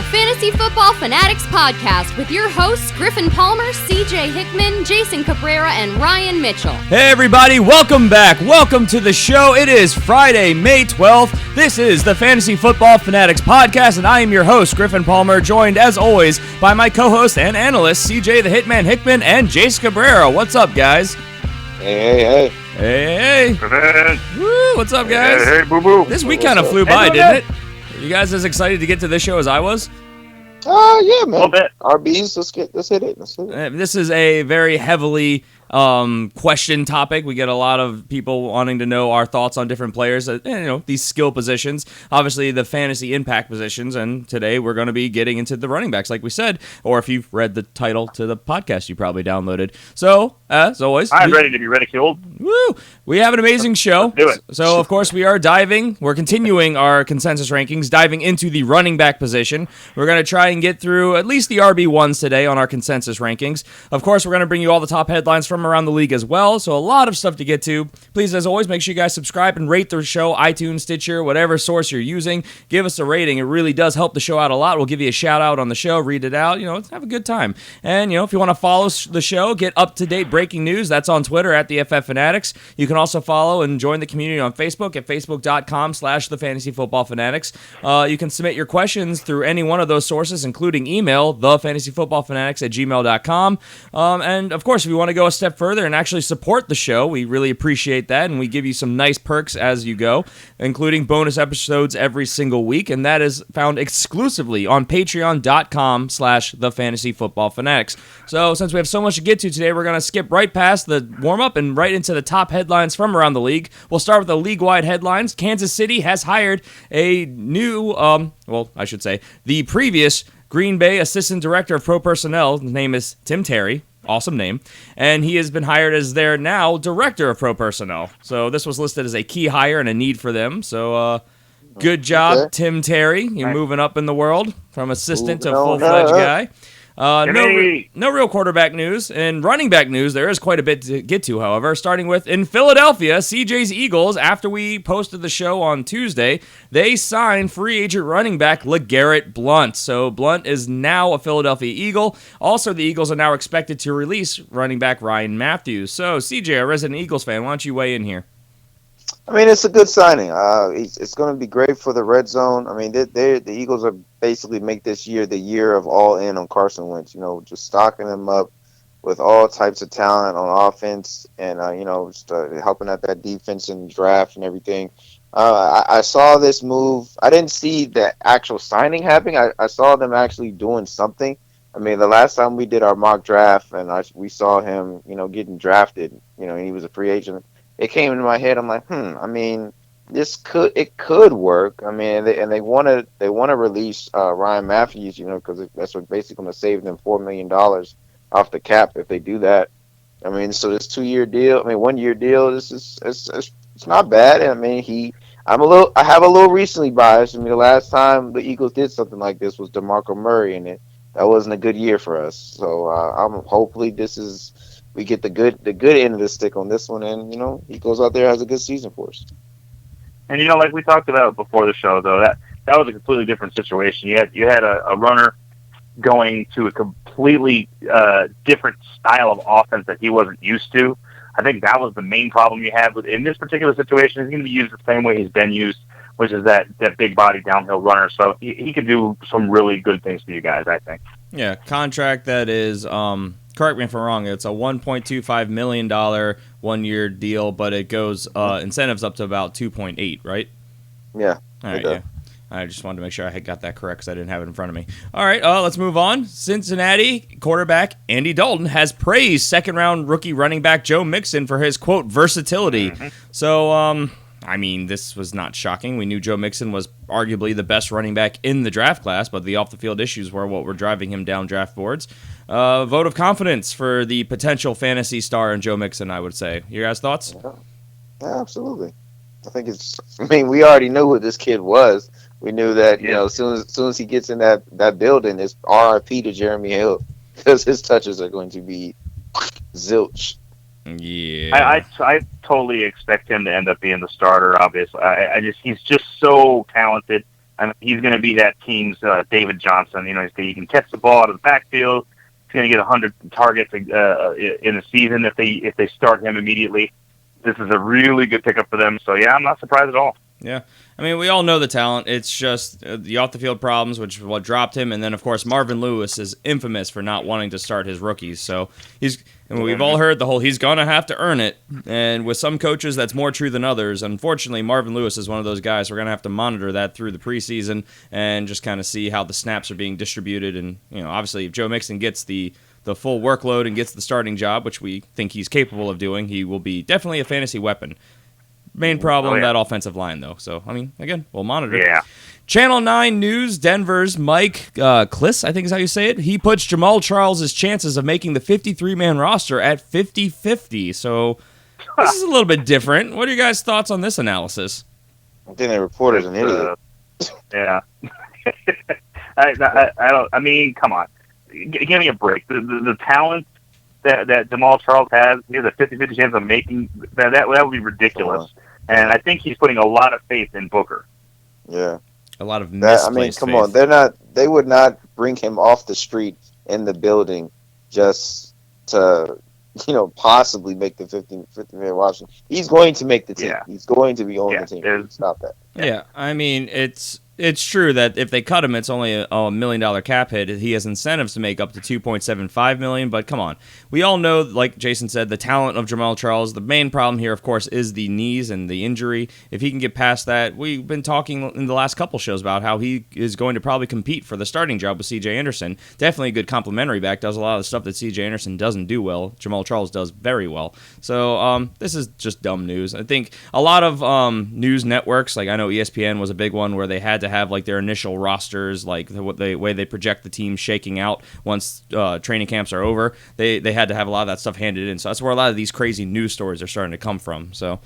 the Fantasy Football Fanatics podcast with your hosts Griffin Palmer, CJ Hickman, Jason Cabrera, and Ryan Mitchell. Hey everybody, welcome back. Welcome to the show. It is Friday, May 12th. This is the Fantasy Football Fanatics podcast, and I am your host, Griffin Palmer, joined as always by my co-host and analyst, CJ the Hitman Hickman and Jason Cabrera. What's up, guys? Hey. Hey. Woo, what's up, guys? Hey, boo-boo. This week kind of flew by, didn't it? You guys as excited to get to this show as I was? Yeah, man. A little bit. RBs, let's hit it. This is a very heavily question topic. We get a lot of people wanting to know our thoughts on different players, these skill positions, obviously the fantasy impact positions, and today we're going to be getting into the running backs, like we said, or if you've read the title to the podcast you probably downloaded. So, as always, I'm ready to be ridiculed. Woo! We have an amazing show. Let's do it. So, of course, we're continuing our consensus rankings, diving into the running back position. We're going to try and get through at least the RB1s today on our consensus rankings. Of course, we're going to bring you all the top headlines from around the league as well, so a lot of stuff to get to. Please, as always, make sure you guys subscribe and rate the show, iTunes, Stitcher, whatever source you're using. Give us a rating. It really does help the show out a lot. We'll give you a shout out on the show, read it out, have a good time. And, if you want to follow the show, get up-to-date breaking news, that's on Twitter at the FF Fanatics. You can also follow and join the community on Facebook at facebook.com/thefantasyfootballfanatics. You can submit your questions through any one of those sources, including email, thefantasyfootballfanatics@gmail.com. And, of course, if you want to go a step further and actually support the show, we really appreciate that, and we give you some nice perks as you go, including bonus episodes every single week, and that is found exclusively on patreon.com/thefantasyfootballfanatics. So, since we have so much to get to today, we're going to skip right past the warm-up and right into the top headlines from around the league. We'll start with the league-wide headlines. Kansas City has hired a new, the previous Green Bay Assistant Director of Pro Personnel. His name is Tim Terry. Awesome name. And he has been hired as their now Director of Pro Personnel. So this was listed as a key hire and a need for them. So good job, Tim Terry. You're moving up in the world from assistant to full-fledged guy. No real quarterback news. And running back news, there is quite a bit to get to, however. Starting with, in Philadelphia, CJ's Eagles, after we posted the show on Tuesday, they signed free agent running back LeGarrette Blount. So Blount is now a Philadelphia Eagle. Also, the Eagles are now expected to release running back Ryan Matthews. So, CJ, a resident Eagles fan, why don't you weigh in here? I mean, it's a good signing. It's going to be great for the red zone. I mean, the Eagles are basically make this year the year of all in on Carson Wentz. Just stocking them up with all types of talent on offense and, just helping out that defense and draft and everything. I saw this move. I didn't see the actual signing happening. I saw them actually doing something. I mean, the last time we did our mock draft and we saw him, getting drafted, and he was a free agent. It came into my head. I'm like, I mean, it could work. I mean, they want to release Ryan Matthews, because that's what basically going to save them $4 million off the cap if they do that. I mean, so this 2-year deal, 1-year deal, it's not bad. I mean, I have a little recency bias. I mean, the last time the Eagles did something like this was DeMarco Murray, and that wasn't a good year for us. So hopefully we get the good end of the stick on this one, and he goes out there and has a good season for us. And like we talked about before the show, though, that was a completely different situation. You had a runner going to a completely different style of offense that he wasn't used to. I think that was the main problem you had in this particular situation. He's going to be used the same way he's been used, which is that big body downhill runner. So he could do some really good things for you guys, I think. Yeah, contract that is. Correct me if I'm wrong, it's a $1.25 million 1-year deal, but it goes incentives up to about 2.8, right? Yeah. All right, yeah. I just wanted to make sure I had got that correct because I didn't have it in front of me. All right, let's move on. Cincinnati quarterback Andy Dalton has praised second-round rookie running back Joe Mixon for his, quote, versatility. Mm-hmm. So, this was not shocking. We knew Joe Mixon was arguably the best running back in the draft class, but the off-the-field issues were what were driving him down draft boards. Vote of confidence for the potential fantasy star in Joe Mixon, I would say. Your guys' thoughts? Yeah, absolutely. I think we already knew who this kid was. We knew that, as soon as he gets in that building, it's RIP to Jeremy Hill because his touches are going to be zilch. Yeah, I totally expect him to end up being the starter. Obviously, he's just so talented. I mean, he's going to be that team's David Johnson. You know, he can catch the ball out of the backfield. He's going to get 100 targets in the season if they start him immediately. This is a really good pickup for them. So, yeah, I'm not surprised at all. Yeah. I mean, we all know the talent. It's just the off-the-field problems, which is what dropped him. And then, of course, Marvin Lewis is infamous for not wanting to start his rookies. So we've all heard the whole he's going to have to earn it. And with some coaches, that's more true than others. Unfortunately, Marvin Lewis is one of those guys. We're going to have to monitor that through the preseason and just kind of see how the snaps are being distributed. And, obviously, if Joe Mixon gets the full workload and gets the starting job, which we think he's capable of doing, he will be definitely a fantasy weapon. Main problem, that offensive line, though. So, I mean, again, we'll monitor. Yeah. Channel 9 News, Denver's Mike Kliss, I think is how you say it. He puts Jamal Charles' chances of making the 53-man roster at 50-50. So, this is a little bit different. What are your guys' thoughts on this analysis? I think the reporter's an idiot. Yeah. I don't. I mean, come on. Give me a break. The talent that Jamal Charles has, he has a 50-50 chance of making that would be ridiculous. And I think he's putting a lot of faith in Booker. Yeah. A lot of misplaced come faith. on. They would not bring him off the street in the building just to, possibly make the 50-man roster. He's going to make the team. Yeah. He's going to be on the team. Stop that. Yeah, I mean, it's true that if they cut him, it's only a $1 million cap hit. He has incentives to make up to $2.75 million. But come on, we all know, like Jason said, the talent of Jamal Charles. The main problem here, of course, is the knees and the injury. If he can get past that, we've been talking in the last couple shows about how he is going to probably compete for the starting job with C.J. Anderson. Definitely a good complementary back. Does a lot of the stuff that C.J. Anderson doesn't do well. Jamal Charles does very well. So this is just dumb news. I think a lot of news networks, like I know ESPN was a big one where they had to have like their initial rosters, like the way they project the team shaking out once training camps are over. They had to have a lot of that stuff handed in. So that's where a lot of these crazy news stories are starting to come from. So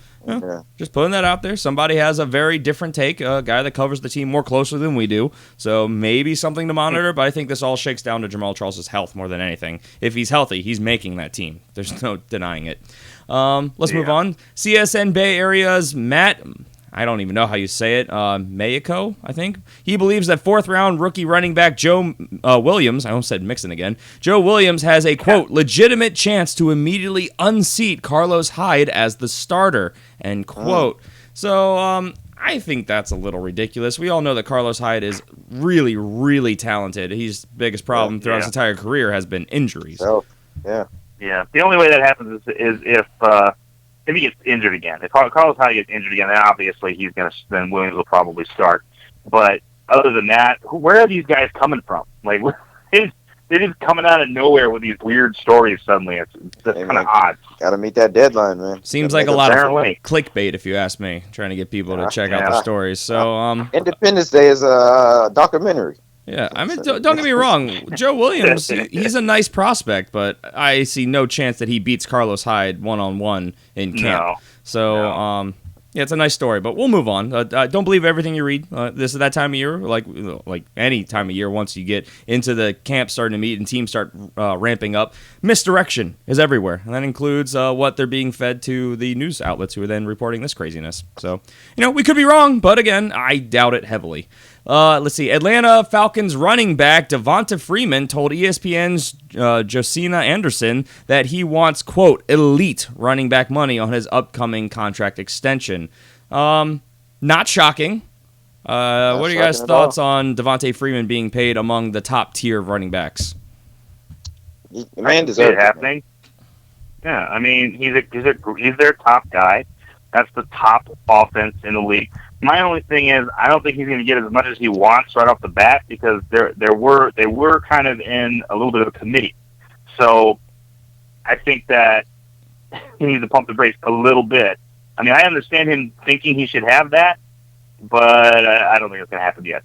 just putting that out there. Somebody has a very different take, a guy that covers the team more closely than we do. So maybe something to monitor, but I think this all shakes down to Jamal Charles' health more than anything. If he's healthy, he's making that team. There's no denying it. Let's move on. CSN Bay Area's Matt, I don't even know how you say it, Mayako, I think. He believes that fourth-round rookie running back Joe Williams, I almost said Mixon again, Joe Williams has a, quote, legitimate chance to immediately unseat Carlos Hyde as the starter, end quote. So, I think that's a little ridiculous. We all know that Carlos Hyde is really, really talented. His biggest problem throughout his entire career has been injuries. Yeah. The only way that happens is if he gets injured again. If Carlos Hyde gets injured again, then obviously then Williams will probably start. But other than that, where are these guys coming from? Like, they're just coming out of nowhere with these weird stories suddenly. It's kind of odd. Got to meet that deadline, man. Seems like a lot of clickbait, if you ask me, trying to get people to check out the stories. So, Independence Day is a documentary. Yeah, I mean, don't get me wrong. Joe Williams, he's a nice prospect, but I see no chance that he beats Carlos Hyde one-on-one in camp. No. So, yeah, it's a nice story, but we'll move on. Don't believe everything you read. This is that time of year, like any time of year, once you get into the camp starting to meet and teams start ramping up, misdirection is everywhere. And that includes what they're being fed to the news outlets who are then reporting this craziness. So, we could be wrong, but again, I doubt it heavily. Let's see. Atlanta Falcons running back Devonta Freeman told ESPN's Josina Anderson that he wants, quote, elite running back money on his upcoming contract extension. Not shocking. What are you guys' thoughts on Devonta Freeman being paid among the top tier of running backs? The man deserves it happening. Yeah, I mean, he's their top guy. That's the top offense in the league. My only thing is, I don't think he's going to get as much as he wants right off the bat because they were kind of in a little bit of a committee. So I think that he needs to pump the brakes a little bit. I mean, I understand him thinking he should have that, but I don't think it's going to happen yet.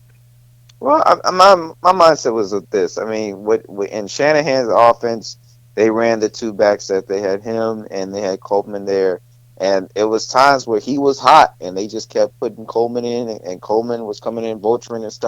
Well, my mindset was with this. I mean, in Shanahan's offense, they ran the two backs that they had him and they had Coleman there. And it was times where he was hot, and they just kept putting Coleman in, and Coleman was coming in, vulturing his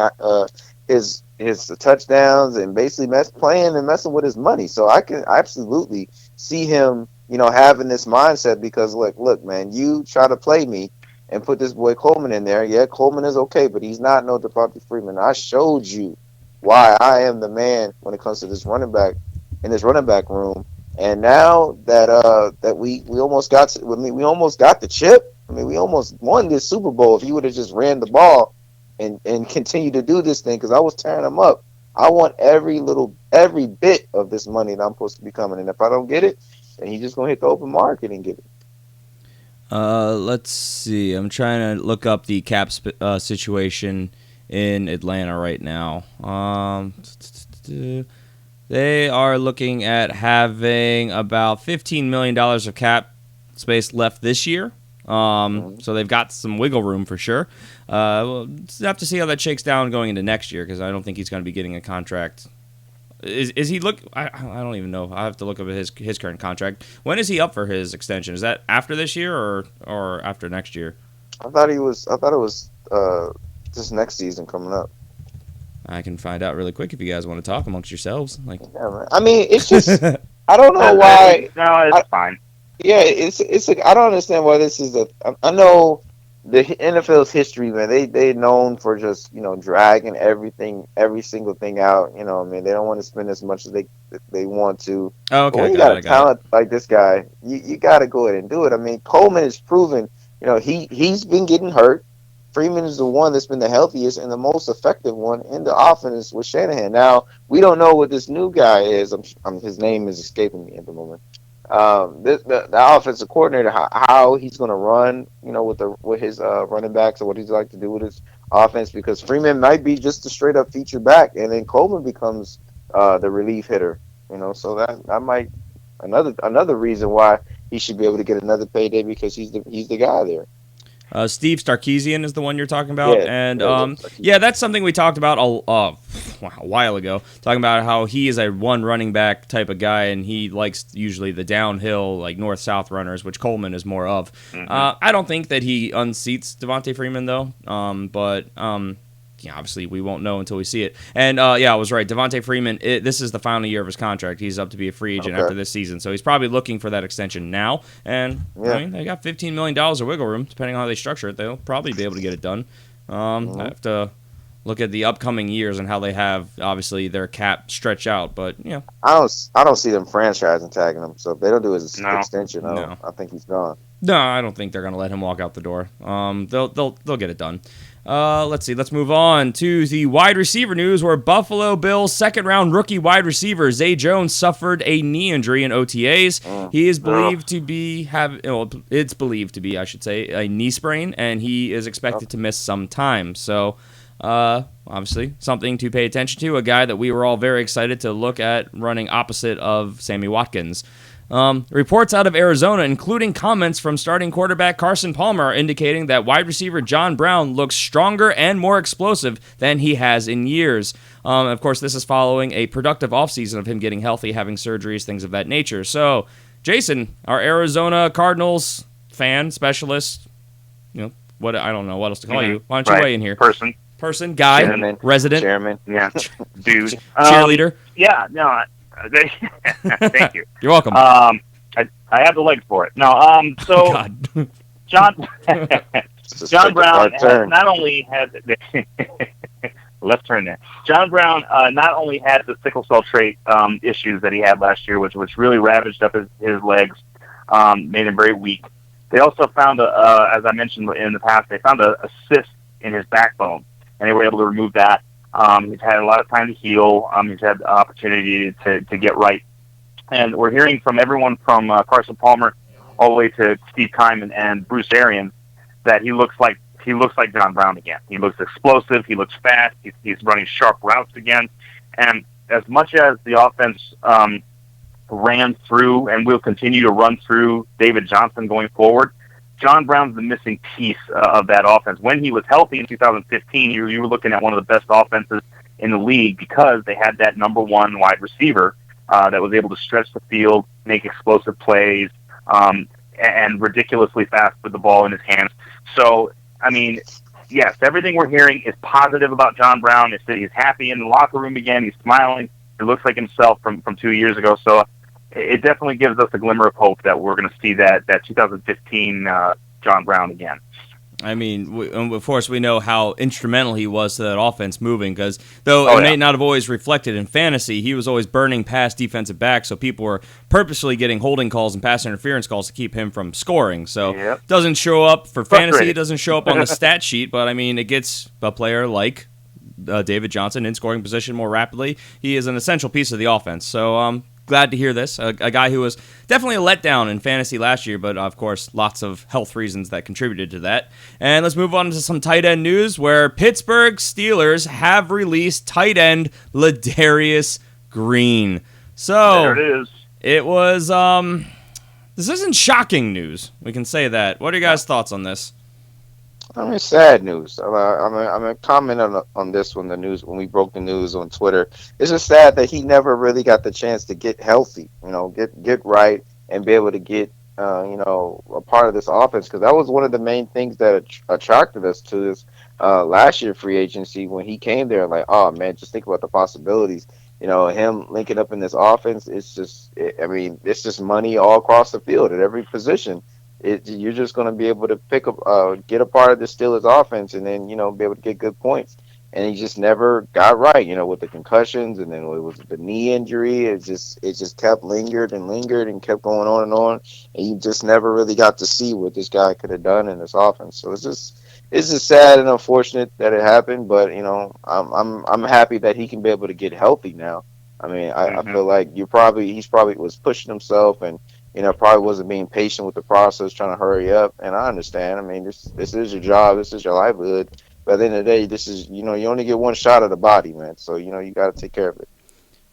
touchdowns, and basically messing with his money. So I can absolutely see him, having this mindset because, look, man, you try to play me, and put this boy Coleman in there. Yeah, Coleman is okay, but he's not no Devontae Freeman. I showed you why I am the man when it comes to this running back in this running back room. And now that we almost got we almost got the chip. I mean, we almost won this Super Bowl if he would have just ran the ball and continued to do this thing, because I was tearing him up. I want every bit of this money that I'm supposed to be coming. And if I don't get it, then he's just gonna hit the open market and get it. Let's see. I'm trying to look up the cap situation in Atlanta right now. They are looking at having about $15 million of cap space left this year. So they've got some wiggle room for sure. We'll have to see how that shakes down going into next year, because I don't think he's going to be getting a contract. Is he look? I don't even know. I have to look up his current contract. When is he up for his extension? Is that after this year or after next year? I thought it was this next season coming up. I can find out really quick if you guys want to talk amongst yourselves. Like, yeah, man. I mean, it's just I don't know why. No, it's fine. Yeah, it's like, I don't understand why this is I know the NFL's history, man. They known for just, dragging every single thing out. I mean, they don't want to spend as much as they want to. Oh, okay. But when you got a talent like this guy, you got to go ahead and do it. I mean, Coleman has proven, he's been getting hurt. Freeman is the one that's been the healthiest and the most effective one in the offense with Shanahan. Now, we don't know what this new guy is. His name is escaping me at the moment. The offensive coordinator, how he's going to run, with his running backs, or what he's like to do with his offense, because Freeman might be just a straight up feature back, and then Coleman becomes the relief hitter. So that might another reason why he should be able to get another payday, because he's the guy there. Steve Sarkisian is the one you're talking about, that's something we talked about a while ago, talking about how he is a one running back type of guy, and he likes usually the downhill, like north-south runners, which Coleman is more of. I don't think that he unseats Devontae Freeman, though, but obviously we won't know until we see it. And I was right. Devontae Freeman, this is the final year of his contract. He's up to be a free agent after this season, so he's probably looking for that extension now. And I mean, they got $15 million of wiggle room, depending on how they structure it. They'll probably be able to get it done. I have to look at the upcoming years and how they have obviously their cap stretch out, but I don't see them franchising tagging him. So if they don't do his extension, I think he's gone. No, I don't think they're going to let him walk out the door. They'll get it done. Let's see. Let's move on to the wide receiver news, where Buffalo Bills second-round rookie wide receiver Zay Jones suffered a knee injury in OTAs. He is believed to be it's believed to be, I should say, a knee sprain, and he is expected to miss some time. So, obviously, something to pay attention to. A guy that we were all very excited to look at running opposite of Sammy Watkins. Reports out of Arizona, including comments from starting quarterback Carson Palmer, are indicating that wide receiver John Brown looks stronger and more explosive than he has in years. Of course, this is following a productive offseason of him getting healthy, having surgeries, things of that nature. So, Jason, our Arizona Cardinals fan, specialist, I don't know what else to call you. Why don't you weigh in here? Person, guy, Chairman, resident, chairman, dude, cheerleader. Thank you. You're welcome. I have the legs for it. No, so God. John Brown not only had left turn there. John Brown not only had the sickle cell trait issues that he had last year, which really ravaged up his legs, made him very weak. They also found, as I mentioned in the past, they found a cyst in his backbone, and they were able to remove that. He's had a lot of time to heal. He's had the opportunity to get right. And we're hearing from everyone from Carson Palmer all the way to Steve Kyman and Bruce Arians that he looks like John Brown again. He looks explosive. He looks fast. He's running sharp routes again. And as much as the offense ran through and will continue to run through David Johnson going forward, John Brown's the missing piece of that offense. When he was healthy in 2015, you were looking at one of the best offenses in the league, because they had that number one wide receiver that was able to stretch the field, make explosive plays, and ridiculously fast with the ball in his hands. So, I mean, yes, everything we're hearing is positive about John Brown. He's happy in the locker room again. He's smiling. He looks like himself from 2 years ago. So it definitely gives us a glimmer of hope that we're going to see that 2015 John Brown again. I mean, of course, we know how instrumental he was to that offense moving, because though it may not have always reflected in fantasy, he was always burning past defensive backs, so people were purposely getting holding calls and pass interference calls to keep him from scoring. So it doesn't show up for fantasy, it doesn't show up on the stat sheet, but I mean, it gets a player like David Johnson in scoring position more rapidly. He is an essential piece of the offense. So glad to hear this. A guy who was definitely a letdown in fantasy last year, but of course, lots of health reasons that contributed to that. And let's move on to some tight end news, where Pittsburgh Steelers have released tight end Ladarius Green. So there it is. It was this isn't shocking news. We can say that. What are your guys' thoughts on this? I mean, sad news. I'm gonna comment on this when we broke the news on Twitter. It's just sad that he never really got the chance to get healthy, get right, and be able to get a part of this offense, because that was one of the main things that attracted us to this last year free agency when he came there. Like, oh man, just think about the possibilities. Him linking up in this offense. It's just money all across the field at every position. You're just going to be able to get a part of the Steelers offense, and then be able to get good points. And he just never got right, with the concussions, and then it was the knee injury. It just kept lingered and kept going on, and you just never really got to see what this guy could have done in this offense. So it's just sad and unfortunate that it happened, but I'm happy that he can be able to get healthy now. I mean, I feel like he's probably was pushing himself and probably wasn't being patient with the process, trying to hurry up. And I understand. I mean, this is your job, this is your livelihood. But at the end of the day, this is you only get one shot at the body, man. So you got to take care of it.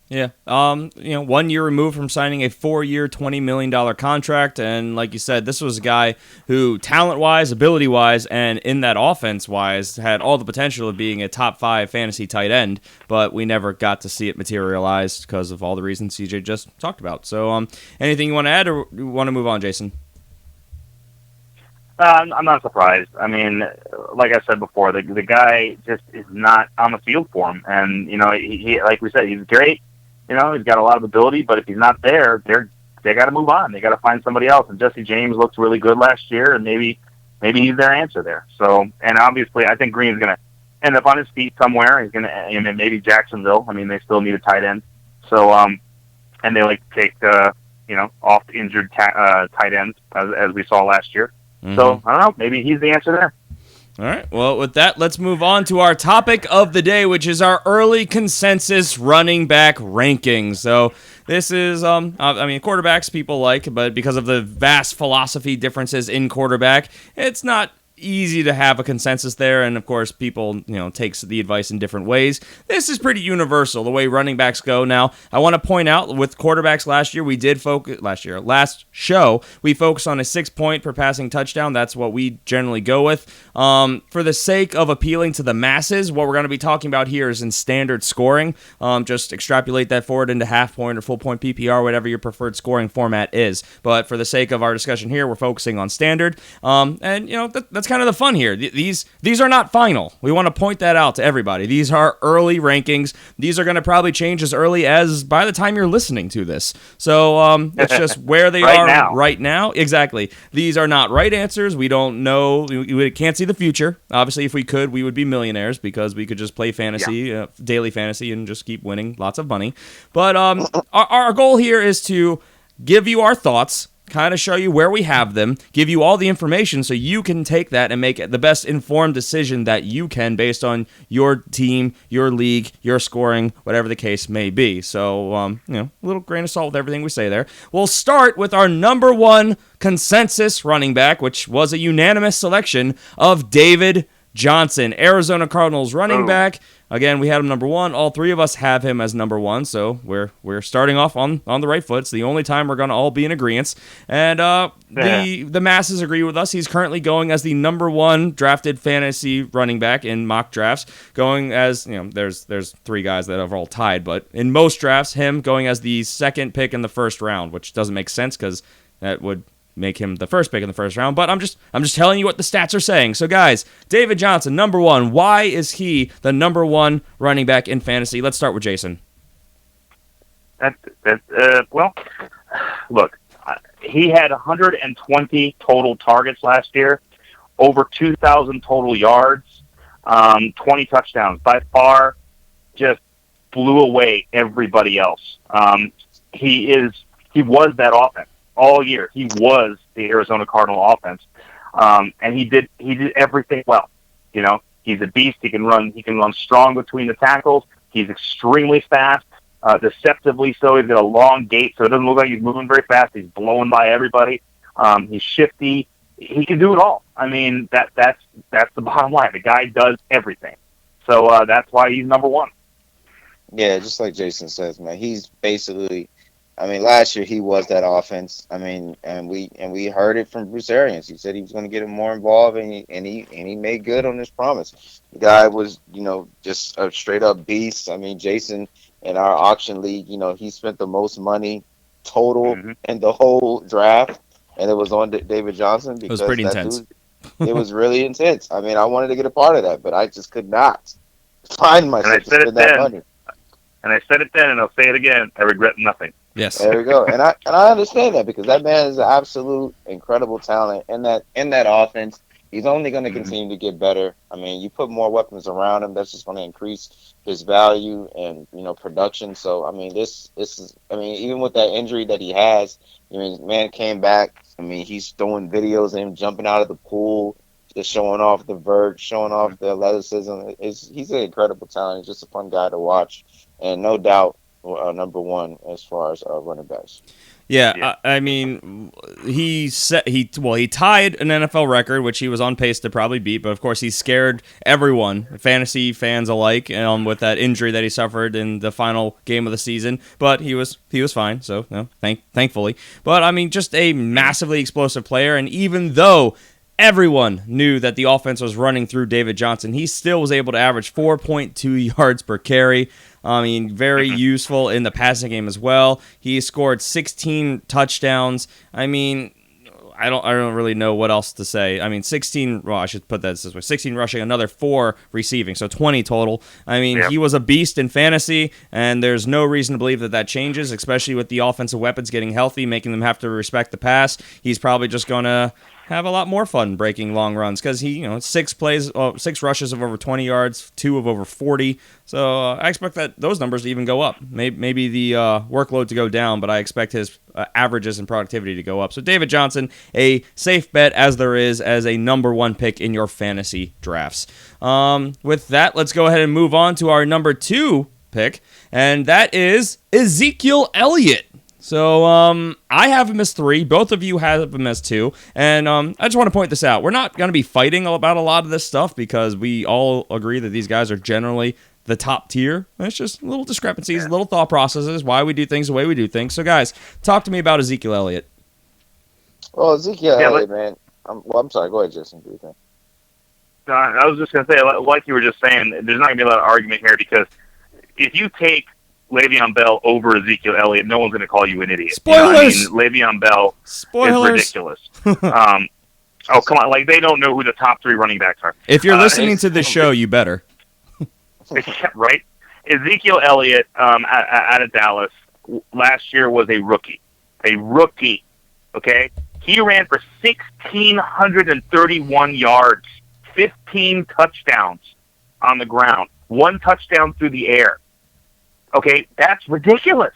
Yeah. 1 year removed from signing a 4-year, $20 million contract. And like you said, this was a guy who, talent-wise, ability-wise, and in that offense-wise, had all the potential of being a top 5 fantasy tight end, but we never got to see it materialize because of all the reasons CJ just talked about. So anything you want to add, or you want to move on, Jason? I'm not surprised. I mean, like I said before, the guy just is not on the field for him. And, he like we said, he's great. He's got a lot of ability, but if he's not there, they got to move on. They got to find somebody else. And Jesse James looked really good last year, and maybe he's their answer there. So, and obviously, I think Green's going to end up on his feet somewhere. He's going to, and maybe Jacksonville. I mean, they still need a tight end. So, and they like to take off injured tight ends as we saw last year. Mm-hmm. So I don't know. Maybe he's the answer there. All right. Well, with that, let's move on to our topic of the day, which is our early consensus running back rankings. So this is, quarterbacks people like, but because of the vast philosophy differences in quarterback, it's not easy to have a consensus there, and of course people takes the advice in different ways. This is pretty universal the way running backs go. Now I want to point out, with quarterbacks last year, last show we focused on a 6-point per passing touchdown. That's what we generally go with. For the sake of appealing to the masses, what we're going to be talking about here is in standard scoring. Just extrapolate that forward into half point or full point PPR, whatever your preferred scoring format is, but for the sake of our discussion here, we're focusing on standard. That's kind of the fun here. These are not final. We want to point that out to everybody. These are early rankings. These are going to probably change as early as by the time you're listening to this. So it's just where they are right now. Exactly. These are not right answers. We don't know. We can't see the future. Obviously, if we could, we would be millionaires because we could just play fantasy, daily fantasy, and just keep winning lots of money. But our goal here is to give you our thoughts, kind of show you where we have them, give you all the information so you can take that and make the best informed decision that you can based on your team, your league, your scoring, whatever the case may be. So, a little grain of salt with everything we say there. We'll start with our number 1 consensus running back, which was a unanimous selection of David Johnson, Arizona Cardinals running back. Again, we had him number 1. All 3 of us have him as number 1, so we're starting off on the right foot. It's the only time we're going to all be in agreement. And the masses agree with us. He's currently going as the number 1 drafted fantasy running back in mock drafts, going as, there's 3 guys that have all tied, but in most drafts, him going as the 2nd pick in the first round, which doesn't make sense because that would make him the first pick in the first round, but I'm just telling you what the stats are saying. So guys, David Johnson, number 1. Why is he the number 1 running back in fantasy? Let's start with Jason. Well, look, he had 120 total targets last year, over 2,000 total yards, 20 touchdowns. By far, just blew away everybody else. He was that offense all year. He was the Arizona Cardinal offense, and he did everything well. You know, he's a beast. He can run strong between the tackles. He's extremely fast, deceptively so. He's got a long gait, so it doesn't look like he's moving very fast. He's blowing by everybody. He's shifty. He can do it all. I mean, that's the bottom line. The guy does everything. So that's why he's number one. Yeah, just like Jason says, man, he's basically. I mean, last year he was that offense. I mean, and we heard it from Bruce Arians. He said he was going to get him more involved, and he made good on his promise. The guy was, just a straight up beast. I mean, Jason in our auction league, he spent the most money total in the whole draft, and it was on David Johnson because it was pretty intense. It was really intense. I mean, I wanted to get a part of that, but I just could not find myself to spend that money. And I said it then, and I'll say it again. I regret nothing. Yes. There we go. And I understand that because that man is an absolute incredible talent in that offense. He's only going to continue to get better. I mean, you put more weapons around him, that's just going to increase his value and production. So I mean, this is even with that injury that he has, man came back. I mean, he's throwing videos of him jumping out of the pool, just showing off the vert, showing off the athleticism. He's an incredible talent. He's just a fun guy to watch, and no doubt number one as far as running backs. Yeah, I mean, he tied an NFL record, which he was on pace to probably beat. But of course, he scared everyone, fantasy fans alike, with that injury that he suffered in the final game of the season. But he was fine, so thankfully. But I mean, just a massively explosive player, and even though everyone knew that the offense was running through David Johnson, he still was able to average 4.2 yards per carry. I mean, very useful in the passing game as well. He scored 16 touchdowns. I mean, I don't really know what else to say. I mean, 16. Well, I should put that this way: 16 rushing, another 4 receiving, so 20 total. I mean, He was a beast in fantasy, and there's no reason to believe that changes, especially with the offensive weapons getting healthy, making them have to respect the pass. He's probably just gonna have a lot more fun breaking long runs because he, 6 rushes of over 20 yards, 2 of over 40. So I expect that those numbers to even go up. Maybe the workload to go down, but I expect his averages and productivity to go up. So David Johnson, a safe bet as there is as a number 1 pick in your fantasy drafts. With that, let's go ahead and move on to our number 2 pick, and that is Ezekiel Elliott. So I have him as 3. Both of you have him as 2. And I just want to point this out. We're not going to be fighting about a lot of this stuff because we all agree that these guys are generally the top tier. It's just little discrepancies, little thought processes, why we do things the way we do things. So, guys, talk to me about Ezekiel Elliott. Well, Ezekiel Elliott, man. I'm sorry. Go ahead, Jason. Do you think? I was just going to say, like you were just saying, there's not going to be a lot of argument here because if you take Le'Veon Bell over Ezekiel Elliott, no one's going to call you an idiot. Spoilers! Le'Veon Bell is ridiculous. Oh, come on. Like, they don't know who the top 3 running backs are. If you're listening to this show, you better. Right? Ezekiel Elliott out of Dallas last year was a rookie. A rookie. Okay? He ran for 1,631 yards, 15 touchdowns on the ground, 1 touchdown through the air. Okay, that's ridiculous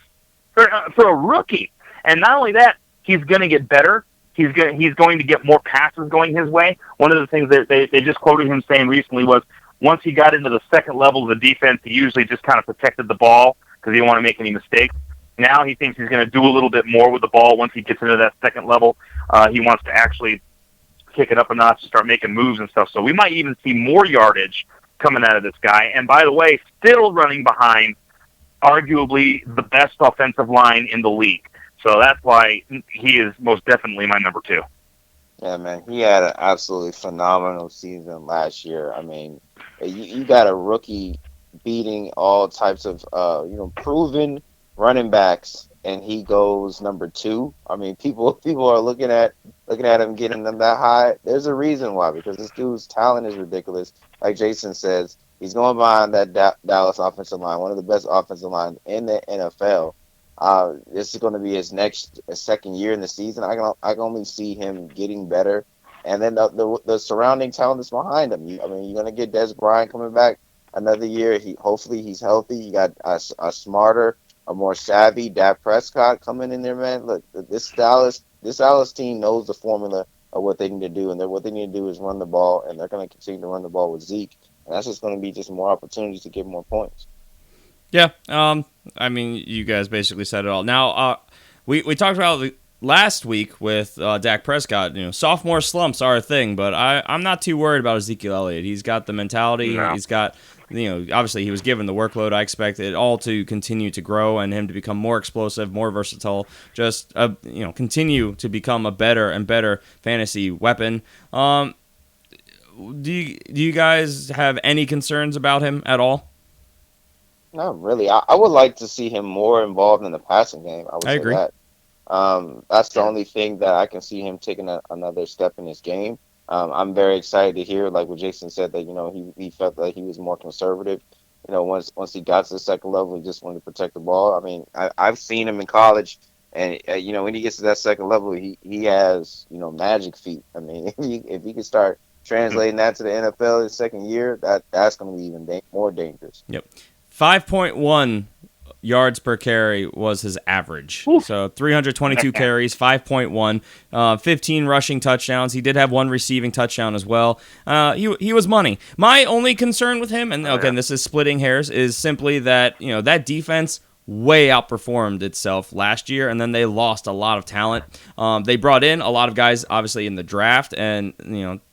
for a rookie. And not only that, he's going to get better. He's going to get more passes going his way. One of the things that they just quoted him saying recently was once he got into the second level of the defense, he usually just kind of protected the ball because he didn't want to make any mistakes. Now he thinks he's going to do a little bit more with the ball once he gets into that second level. He wants to actually kick it up a notch and start making moves and stuff. So we might even see more yardage coming out of this guy. And by the way, still running behind arguably the best offensive line in the league. So that's why he is most definitely my number 2. Yeah, man. He had an absolutely phenomenal season last year. I mean, you got a rookie beating all types of, proven running backs, and he goes number 2. I mean, people are looking at him getting them that high. There's a reason why, because this dude's talent is ridiculous. Like Jason says, he's going behind that Dallas offensive line, one of the best offensive lines in the NFL. This is going to be his second year in the season. I can only see him getting better. and then the surrounding talent that's behind him. I mean, you're gonna get Des Bryant coming back another year. Hopefully he's healthy. You got a smarter, a more savvy Dak Prescott coming in there, man. Look, this Dallas team knows the formula of what they need to do, and what they need to do is run the ball, and they're going to continue to run the ball with Zeke, and that's just going to be just more opportunities to get more points. Yeah, I mean, you guys basically said it all. Now, we talked about last week with Dak Prescott. Sophomore slumps are a thing, but I'm not too worried about Ezekiel Elliott. He's got the mentality. No. He's got, obviously he was given the workload. I expect it all to continue to grow and him to become more explosive, more versatile. Just continue to become a better and better fantasy weapon. Do you guys have any concerns about him at all? Not really. I would like to see him more involved in the passing game. I agree. That. That's the only thing that I can see him taking another step in his game. I'm very excited to hear, like what Jason said, that he felt like he was more conservative. Once he got to the second level, he just wanted to protect the ball. I mean, I've seen him in college, and when he gets to that second level, he has magic feet. I mean, if he could start translating that to the NFL his second year, that's going to be even more dangerous. Yep. 5.1 yards per carry was his average. Oof. So 322 carries, 5.1, 15 rushing touchdowns. He did have one receiving touchdown as well. He was money. My only concern with him, and again, this is splitting hairs, is simply that that defense way outperformed itself last year, and then they lost a lot of talent. They brought in a lot of guys, obviously, in the draft, and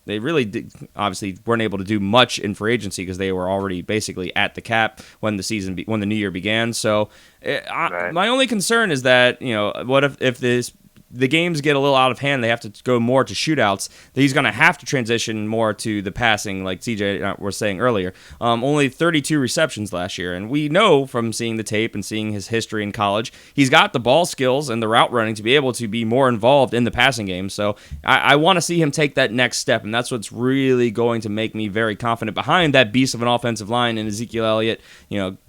they really obviously weren't able to do much in free agency because they were already basically at the cap when the new year began. So my only concern is that what if the games get a little out of hand, they have to go more to shootouts, that he's going to have to transition more to the passing, like CJ was saying earlier. Only 32 receptions last year, and we know from seeing the tape and seeing his history in college, he's got the ball skills and the route running to be able to be more involved in the passing game. So I want to see him take that next step, and that's what's really going to make me very confident behind that beast of an offensive line and Ezekiel Elliott,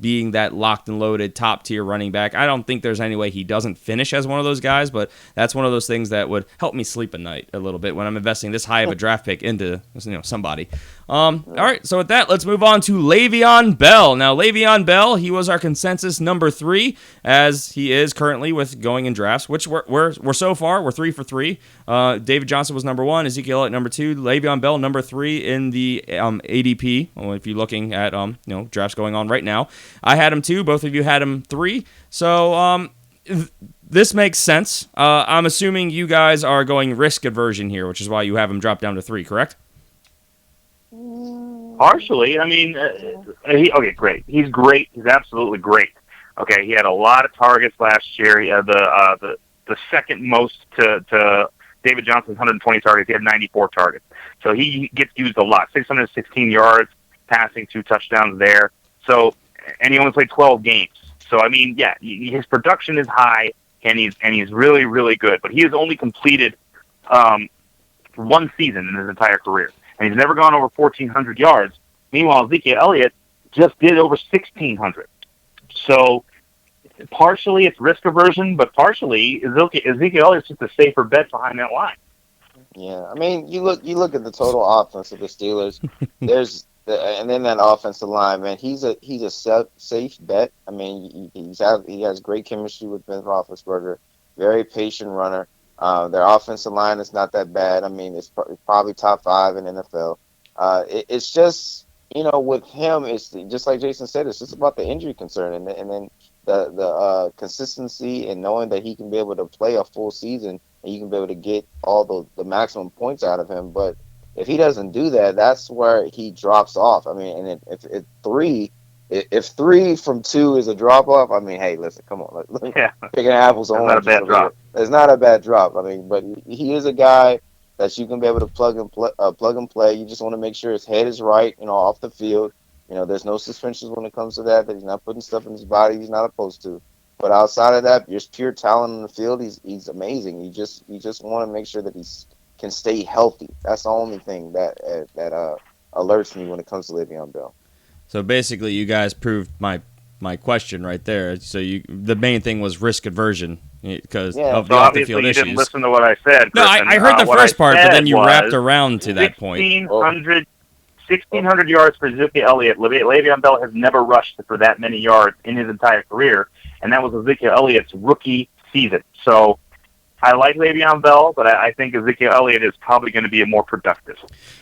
being that locked and loaded top-tier running back. I don't think there's any way he doesn't finish as one of those guys, but that's one of those things that would help me sleep at night a little bit when I'm investing this high of a draft pick into somebody. All right, so with that, let's move on to Le'Veon Bell. Now, Le'Veon Bell, he was our consensus number 3, as he is currently with going in drafts, which we're so far, we're 3 for 3. David Johnson was number 1, Ezekiel Elliott number 2, Le'Veon Bell number 3 in the ADP. Well, if you're looking at drafts going on right now, I had him 2. Both of you had him 3. So this makes sense. I'm assuming you guys are going risk aversion here, which is why you have him drop down to 3, correct? Partially. I mean, okay, great. He's great. He's absolutely great. Okay, he had a lot of targets last year. He had the second most to David Johnson's 120 targets. He had 94 targets. So he gets used a lot. 616 yards passing, 2 touchdowns there. So, and he only played 12 games. So, I mean, yeah, his production is high, and he's really, really good. But he has only completed 1 season in his entire career. And he's never gone over 1,400 yards. Meanwhile, Ezekiel Elliott just did over 1,600. So partially it's risk aversion, but partially Ezekiel Elliott's just a safer bet behind that line. Yeah, I mean, you look at the total offense of the Steelers. And then that offensive line, man, he's a safe bet. I mean, he has great chemistry with Ben Roethlisberger, very patient runner. Their offensive line is not that bad. I mean, it's probably top 5 in NFL. It's just, with him, it's just like Jason said, it's just about the injury concern, and then the consistency and knowing that he can be able to play a full season and you can be able to get all the maximum points out of him. But if he doesn't do that, that's where he drops off. I mean, and if 3 from 2 is a drop off, I mean, hey, listen, come on, picking apples and oranges. Not a bad drop. It's not a bad drop. I mean, but he is a guy that you can be able to plug and play. You just want to make sure his head is right, off the field. There's no suspensions when it comes to that he's not putting stuff in his body he's not supposed to. But outside of that, just pure talent in the field, he's amazing. You just want to make sure that he can stay healthy. That's the only thing that alerts me when it comes to Le'Veon Bell. So basically, you guys proved my my question right there. So the main thing was risk aversion because Yeah. of So the off the obviously field you issues. didn't listen to what I said. No, Griffin. I heard the What first I part, but then said you was wrapped around to that point. 1,600 yards for Ezekiel Elliott. Le'Veon Bell has never rushed for that many yards in his entire career, and that was Ezekiel Elliott's rookie season. So I like Le'Veon Bell, but I think Ezekiel Elliott is probably going to be more productive.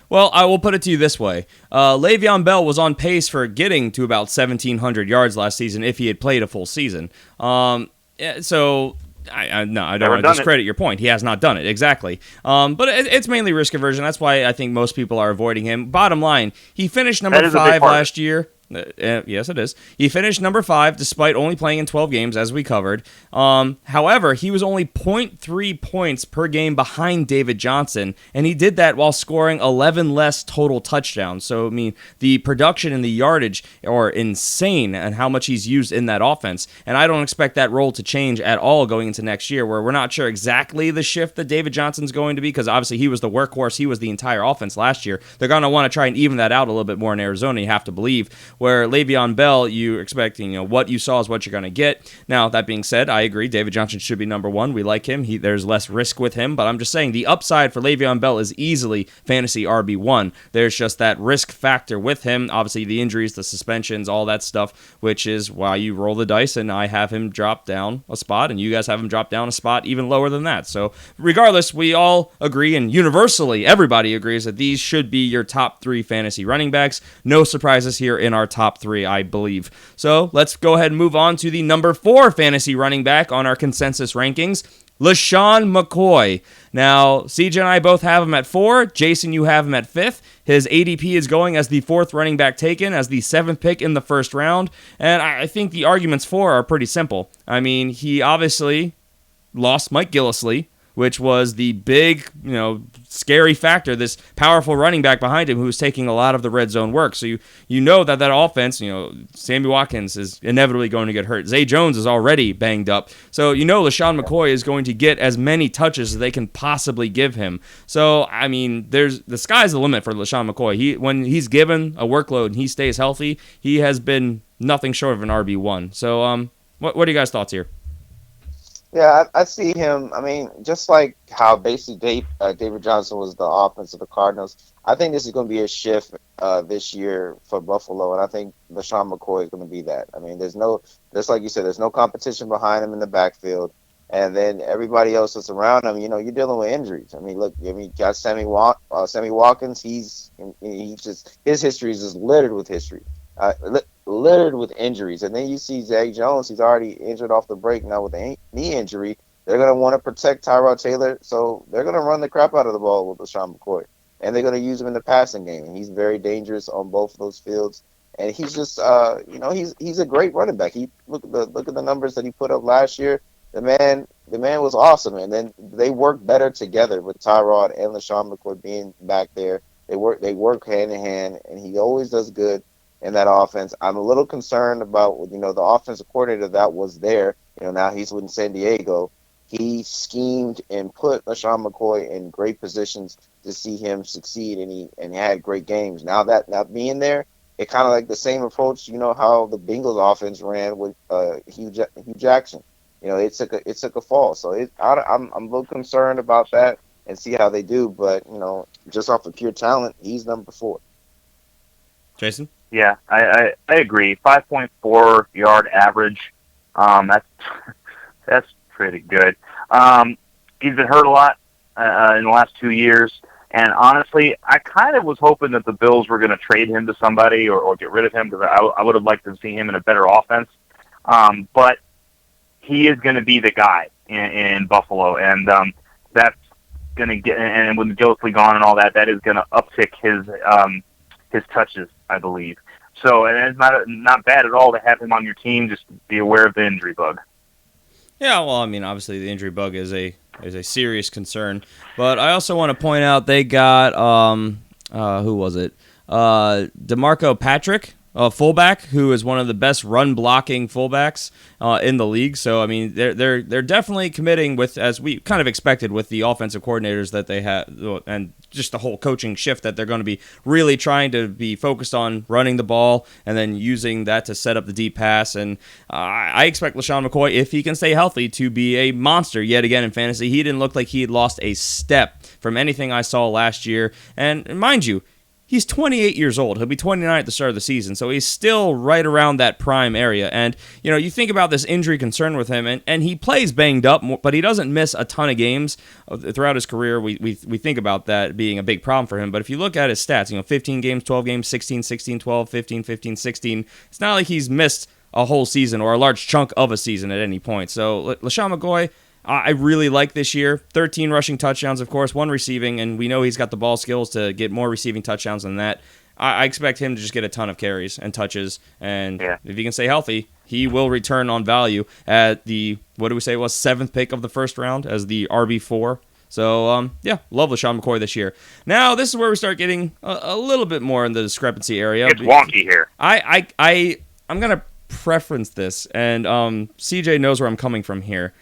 Well, I will put it to you this way. Le'Veon Bell was on pace for getting to about 1,700 yards last season if he had played a full season. So I don't want to discredit your point. He has not done it, exactly. But it's mainly risk aversion. That's why I think most people are avoiding him. Bottom line, he finished number 5 last year. Yes, it is. He finished number 5 despite only playing in 12 games, as we covered. However, he was only 0.3 points per game behind David Johnson, and he did that while scoring 11 less total touchdowns. So, I mean, the production and the yardage are insane and how much he's used in that offense. And I don't expect that role to change at all going into next year, where we're not sure exactly the shift that David Johnson's going to be, because obviously he was the workhorse. He was the entire offense last year. They're going to want to try and even that out a little bit more in Arizona, you have to believe. Where Le'Veon Bell, you expect, what you saw is what you're going to get. Now, that being said, I agree. David Johnson should be number 1. We like him. There's less risk with him, but I'm just saying the upside for Le'Veon Bell is easily fantasy RB1. There's just that risk factor with him. Obviously, the injuries, the suspensions, all that stuff, which is why you roll the dice, and I have him drop down a spot, and you guys have him drop down a spot even lower than that. So, regardless, we all agree, and universally, everybody agrees that these should be your top 3 fantasy running backs. No surprises here in our top 3. I believe. So let's go ahead and move on to the number 4 fantasy running back on our consensus rankings, LeSean McCoy. Now, CJ and I both have him at 4. Jason, you have him at 5th. His ADP is going as the 4th running back taken, as the 7th pick in the first round. And I think the arguments for are pretty simple. I mean, he obviously lost Mike Gillislee, which was the big, scary factor, this powerful running back behind him who was taking a lot of the red zone work. So you know that offense, Sammy Watkins is inevitably going to get hurt. Zay Jones is already banged up. So LeSean McCoy is going to get as many touches as they can possibly give him. So, I mean, the sky's the limit for LeSean McCoy. When he's given a workload and he stays healthy, he has been nothing short of an RB1. So, what are you guys' thoughts here? Yeah, I see him. I mean, just like how basically David Johnson was the offense of the Cardinals, I think this is going to be a shift this year for Buffalo, and I think LeSean McCoy is going to be that. I mean, just like you said, there's no competition behind him in the backfield, and then everybody else that's around him, you're dealing with injuries. I mean, look, you got Sammy Watkins. His history is just littered with littered with injuries. And then you see Zay Jones, he's already injured off the break now with a knee injury. They're going to want to protect Tyrod Taylor, so they're going to run the crap out of the ball with LeSean McCoy. And they're going to use him in the passing game. And he's very dangerous on both of those fields. And he's just, he's a great running back. Look at the numbers that he put up last year. The man was awesome. And then they work better together with Tyrod and LeSean McCoy being back there. They work hand in hand, and he always does good in that offense. I'm a little concerned about, the offensive coordinator that was there. Now he's in San Diego. He schemed and put LeSean McCoy in great positions to see him succeed, and he had great games. Now being there, it kind of like the same approach, how the Bengals offense ran with Hugh Jackson. It took a fall. So I'm a little concerned about that and see how they do. But just off of pure talent, he's number 4. Jason? Yeah, I agree. 5.4 yard average. That's pretty good. He's been hurt a lot in the last 2 years, and honestly, I kind of was hoping that the Bills were going to trade him to somebody or get rid of him, because I would have liked to see him in a better offense. But he is going to be the guy in Buffalo, and that's going to get. And with Gillislee gone and all that, that is going to uptick his touches, I believe. So, and it's not bad at all to have him on your team. Just be aware of the injury bug. Yeah, well, I mean, obviously the injury bug is a serious concern, but I also want to point out they got who was it? DeMarco Patrick fullback who is one of the best run blocking fullbacks in the league. So I mean, they're definitely committing with, as we kind of expected, with the offensive coordinators that they have and just the whole coaching shift, that they're going to be really trying to be focused on running the ball and then using that to set up the deep pass. And I expect LaShawn McCoy, if he can stay healthy, to be a monster yet again in fantasy. He didn't look like he had lost a step from anything I saw last year. And mind you, he's 28 years old. He'll be 29 at the start of the season, so he's still right around that prime area. And, you know, you think about this injury concern with him, and he plays banged up, but he doesn't miss a ton of games throughout his career. We think about that being a big problem for him. But if you look at his stats, 15 games, 12 games, 16, 16, 12, 15, 15, 16, it's not like he's missed a whole season or a large chunk of a season at any point. So LaShawn McCoy, I really like this year. 13 rushing touchdowns, of course, 1 receiving, and we know he's got the ball skills to get more receiving touchdowns than that. I expect him to just get a ton of carries and touches, and if he can stay healthy, he will return on value at the, what do we say it was, 7th pick of the first round as the RB4. So, love LaShawn McCoy this year. Now, this is where we start getting a little bit more in the discrepancy area. It's wonky here. I'm going to preference this, and CJ knows where I'm coming from here.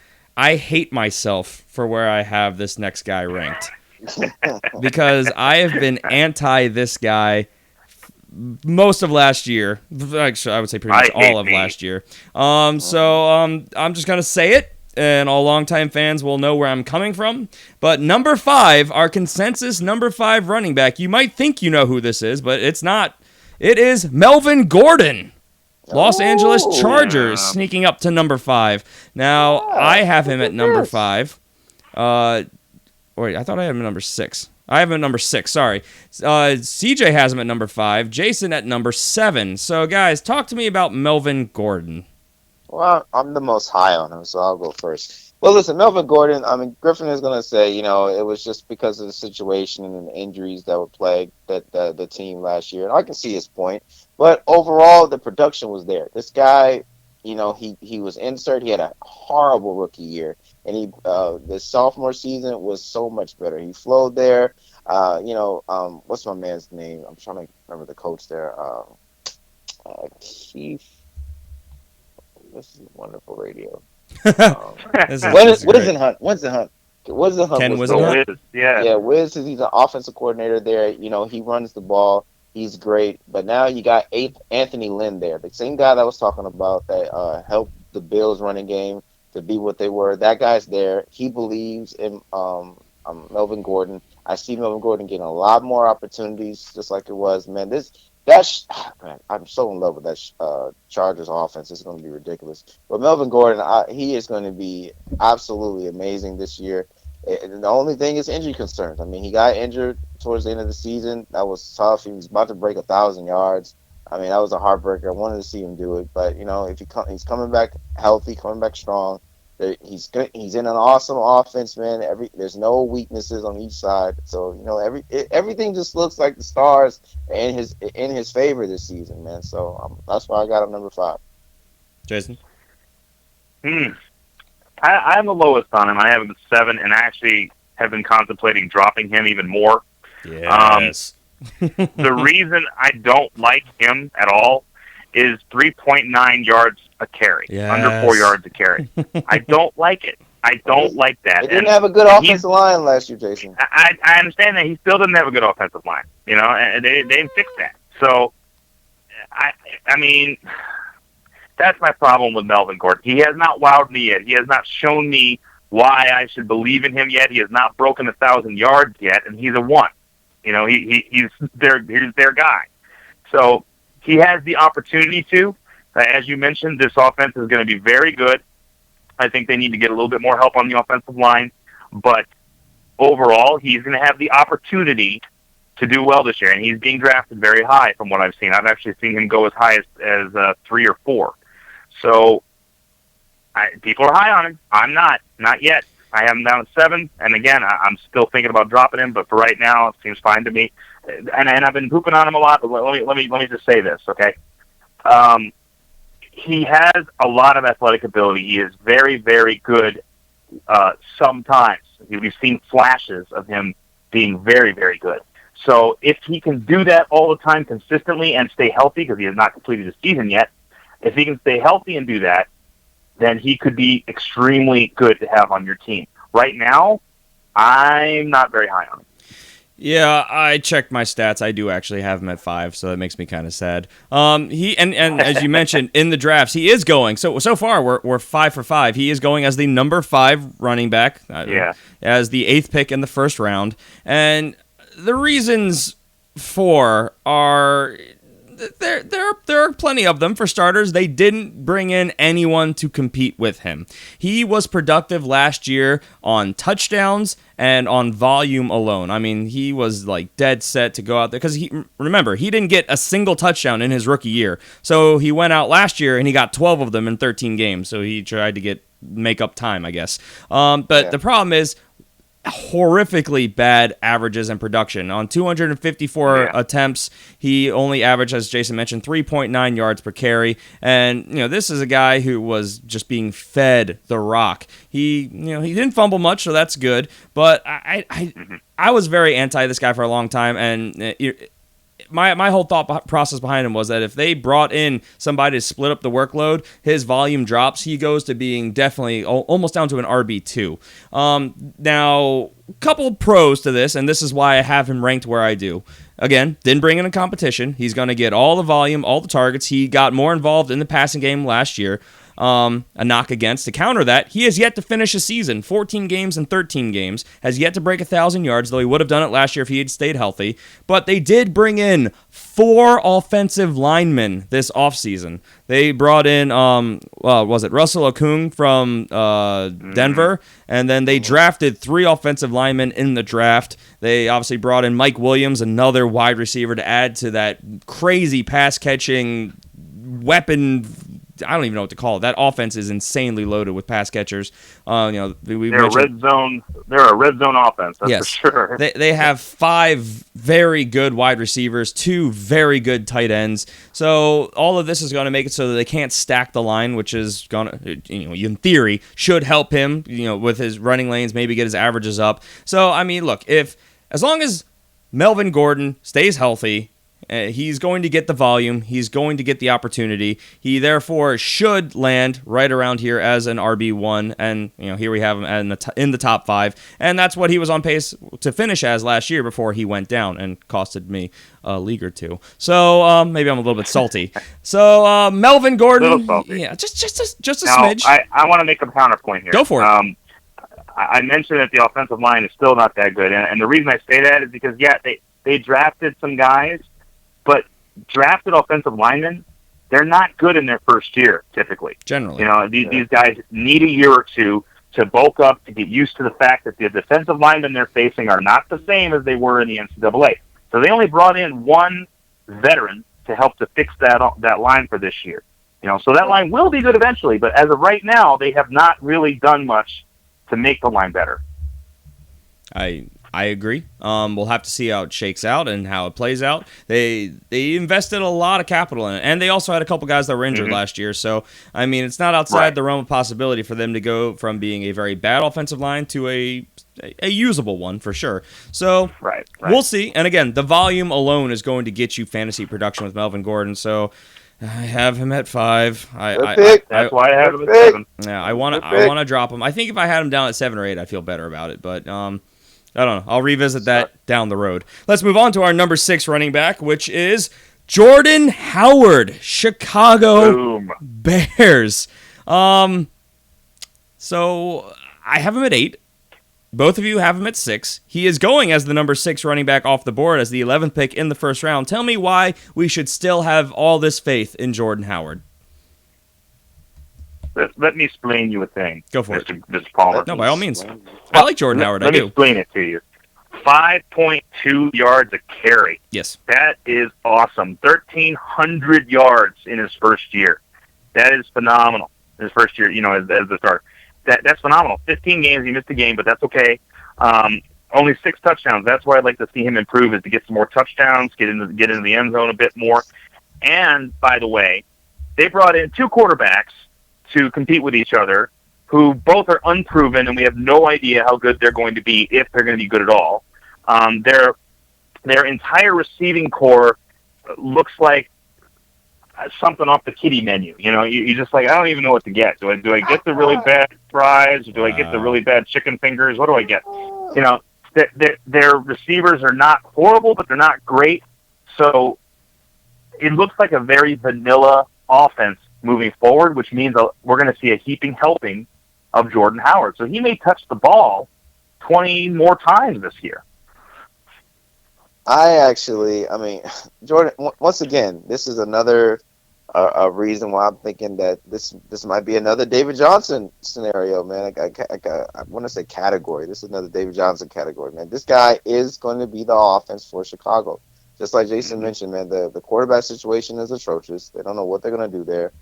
I hate myself for where I have this next guy ranked because I have been anti this guy most of last year. Actually, I would say pretty much all of last year. So I'm just going to say it, and all longtime fans will know where I'm coming from. But number 5, our consensus number 5 running back. You might think you know who this is, but it's not. It is Melvin Gordon. Los Angeles Chargers sneaking up to number 5. Now, I have him at number 5. Wait, I thought I had him at number 6. I have him at number 6, sorry. CJ has him at number 5. Jason at number 7. So, guys, talk to me about Melvin Gordon. Well, I'm the most high on him, so I'll go first. Well, listen, Melvin Gordon, I mean, Griffin is going to say, it was just because of the situation and the injuries that were plagued the team last year. And I can see his point. But overall, the production was there. This guy, he was insert. He had a horrible rookie year. And the sophomore season was so much better. He flowed there. What's my man's name? I'm trying to remember the coach there. Keith. This is wonderful radio. Winston Hunt. Ken Winston. Yeah, Wiz, he's an offensive coordinator there. He runs the ball. He's great. But now you got Anthony Lynn there, the same guy that I was talking about that helped the Bills running game to be what they were. That guy's there. He believes in Melvin Gordon. I see Melvin Gordon getting a lot more opportunities, just like it was. Man, I'm so in love with that Chargers offense. It's going to be ridiculous. But Melvin Gordon, he is going to be absolutely amazing this year. And the only thing is injury concerns. I mean, he got injured towards the end of the season. That was tough. He was about to break 1,000 yards. I mean, that was a heartbreaker. I wanted to see him do it. But, if he's coming back healthy, coming back strong, he's in an awesome offense, man. There's no weaknesses on each side. So, everything just looks like the stars in his favor this season, man. So that's why I got him number 5. Jason? I'm the lowest on him. I have him at 7, and I actually have been contemplating dropping him even more. Yes. The reason I don't like him at all is 3.9 yards a carry, under 4 yards a carry. I don't like it. I don't like that. They didn't have a good offensive line last year, Jason. I understand that. He still doesn't have a good offensive line, and they didn't fix that. So, I mean, that's my problem with Melvin Gordon. He has not wowed me yet. He has not shown me why I should believe in him yet. He has not broken 1,000 yards yet, and he's a 1. He's their guy. So he has the opportunity to. As you mentioned, this offense is going to be very good. I think they need to get a little bit more help on the offensive line. But overall, he's going to have the opportunity to do well this year. And he's being drafted very high from what I've seen. I've actually seen him go as high as 3 or 4. So people are high on him. I'm not yet. I have him down at 7, and again, I'm still thinking about dropping him. But for right now, it seems fine to me. And I've been pooping on him a lot. But let me just say this, okay? He has a lot of athletic ability. He is very, very good. Sometimes we've seen flashes of him being very, very good. So if he can do that all the time consistently and stay healthy, because he has not completed his season yet, if he can stay healthy and do that, then he could be extremely good to have on your team. Right now, I'm not very high on him. Yeah, I checked my stats. I do actually have him at 5, so that makes me kind of sad. He and as you mentioned in the drafts, he is going. So far, we're 5 for 5. He is going as the number 5 running back. As the 8th pick in the first round, and the reasons for are. There are plenty of them. For starters, they didn't bring in anyone to compete with him. He was productive last year on touchdowns and on volume alone. I mean, he was like dead set to go out there because remember, he didn't get a single touchdown in his rookie year. So he went out last year and he got 12 of them in 13 games. So he tried to make up time, I guess. The problem is, horrifically bad averages and production. On 254 attempts, he only averaged, as Jason mentioned, 3.9 yards per carry. And this is a guy who was just being fed the rock. He didn't fumble much, so that's good. But I was very anti this guy for a long time, and my whole thought process behind him was that if they brought in somebody to split up the workload, his volume drops. He goes to being definitely almost down to an RB2. Now, a couple pros to this, and this is why I have him ranked where I do. Again, didn't bring in a competition. He's going to get all the volume, all the targets. He got more involved in the passing game last year. A knock against. To counter that, he has yet to finish a season, 14 games and 13 games, has yet to break 1,000 yards, though he would have done it last year if he had stayed healthy. But they did bring in 4 offensive linemen this offseason. They brought in, Russell Okung from Denver, and then they drafted 3 offensive linemen in the draft. They obviously brought in Mike Williams, another wide receiver, to add to that crazy pass-catching weapon. I don't even know what to call it. That offense is insanely loaded with pass catchers. They're a red zone offense. That's for sure. They have 5 very good wide receivers, 2 very good tight ends. So all of this is going to make it so that they can't stack the line, which is going to, in theory, should help him, with his running lanes, maybe get his averages up. So I mean, look, as long as Melvin Gordon stays healthy, he's going to get the volume. He's going to get the opportunity. He therefore should land right around here as an RB1, and here we have him in the top 5, and that's what he was on pace to finish as last year before he went down and costed me a league or 2. So maybe I'm a little bit salty. So Melvin Gordon, yeah, just a smidge. I want to make a counterpoint here. Go for it. I mentioned that the offensive line is still not that good, and the reason I say that is because they drafted some guys. But drafted offensive linemen, they're not good in their first year, typically. Generally. These guys need a year or two to bulk up, to get used to the fact that the defensive linemen they're facing are not the same as they were in the NCAA. So they only brought in 1 veteran to help to fix that line for this year. So that line will be good eventually, but as of right now, they have not really done much to make the line better. I agree. We'll have to see how it shakes out and how it plays out. They invested a lot of capital in it, and they also had a couple guys that were injured last year. So, I mean, it's not outside the realm of possibility for them to go from being a very bad offensive line to a usable one for sure. So, we'll see. And again, the volume alone is going to get you fantasy production with Melvin Gordon. So, I have him at 5. That's why I have him at 7. Yeah, I want to drop him. I think if I had him down at 7 or 8, I'd feel better about it. But I don't know. I'll revisit that down the road. Let's move on to our number 6 running back, which is Jordan Howard, Chicago Bears. So I have him at 8. Both of you have him at 6. He is going as the number 6 running back off the board as the 11th pick in the first round. Tell me why we should still have all this faith in Jordan Howard. Let me explain you a thing. Go for it. Mr. Palmer. No, by all means. I like Jordan Howard. Let me explain it to you. 5.2 yards a carry. Yes. That is awesome. 1,300 yards in his first year. That is phenomenal. In his first year, as the starter. That's phenomenal. 15 games, he missed a game, but that's okay. Only 6 touchdowns. That's why I'd like to see him improve, is to get some more touchdowns, get into the end zone a bit more. And, by the way, they brought in 2 quarterbacks to compete with each other, who both are unproven, and we have no idea how good they're going to be, if they're going to be good at all. They're their entire receiving core looks like something off the kiddie menu. You know, you just like, I don't even know what to get. Do I get the really bad fries? Or do I get the really bad chicken fingers? What do I get? You know, their receivers are not horrible, but they're not great. So it looks like a very vanilla offense moving forward, which means we're going to see a heaping helping of Jordan Howard. So he may touch the ball 20 more times this year. I mean, Jordan, once again, this is another a reason why I'm thinking that this might be another David Johnson scenario, man. I want to say category. This is another David Johnson category, man. This guy is going to be the offense for Chicago. Just like Jason mentioned, man, the quarterback situation is atrocious. They don't know what they're going to do there.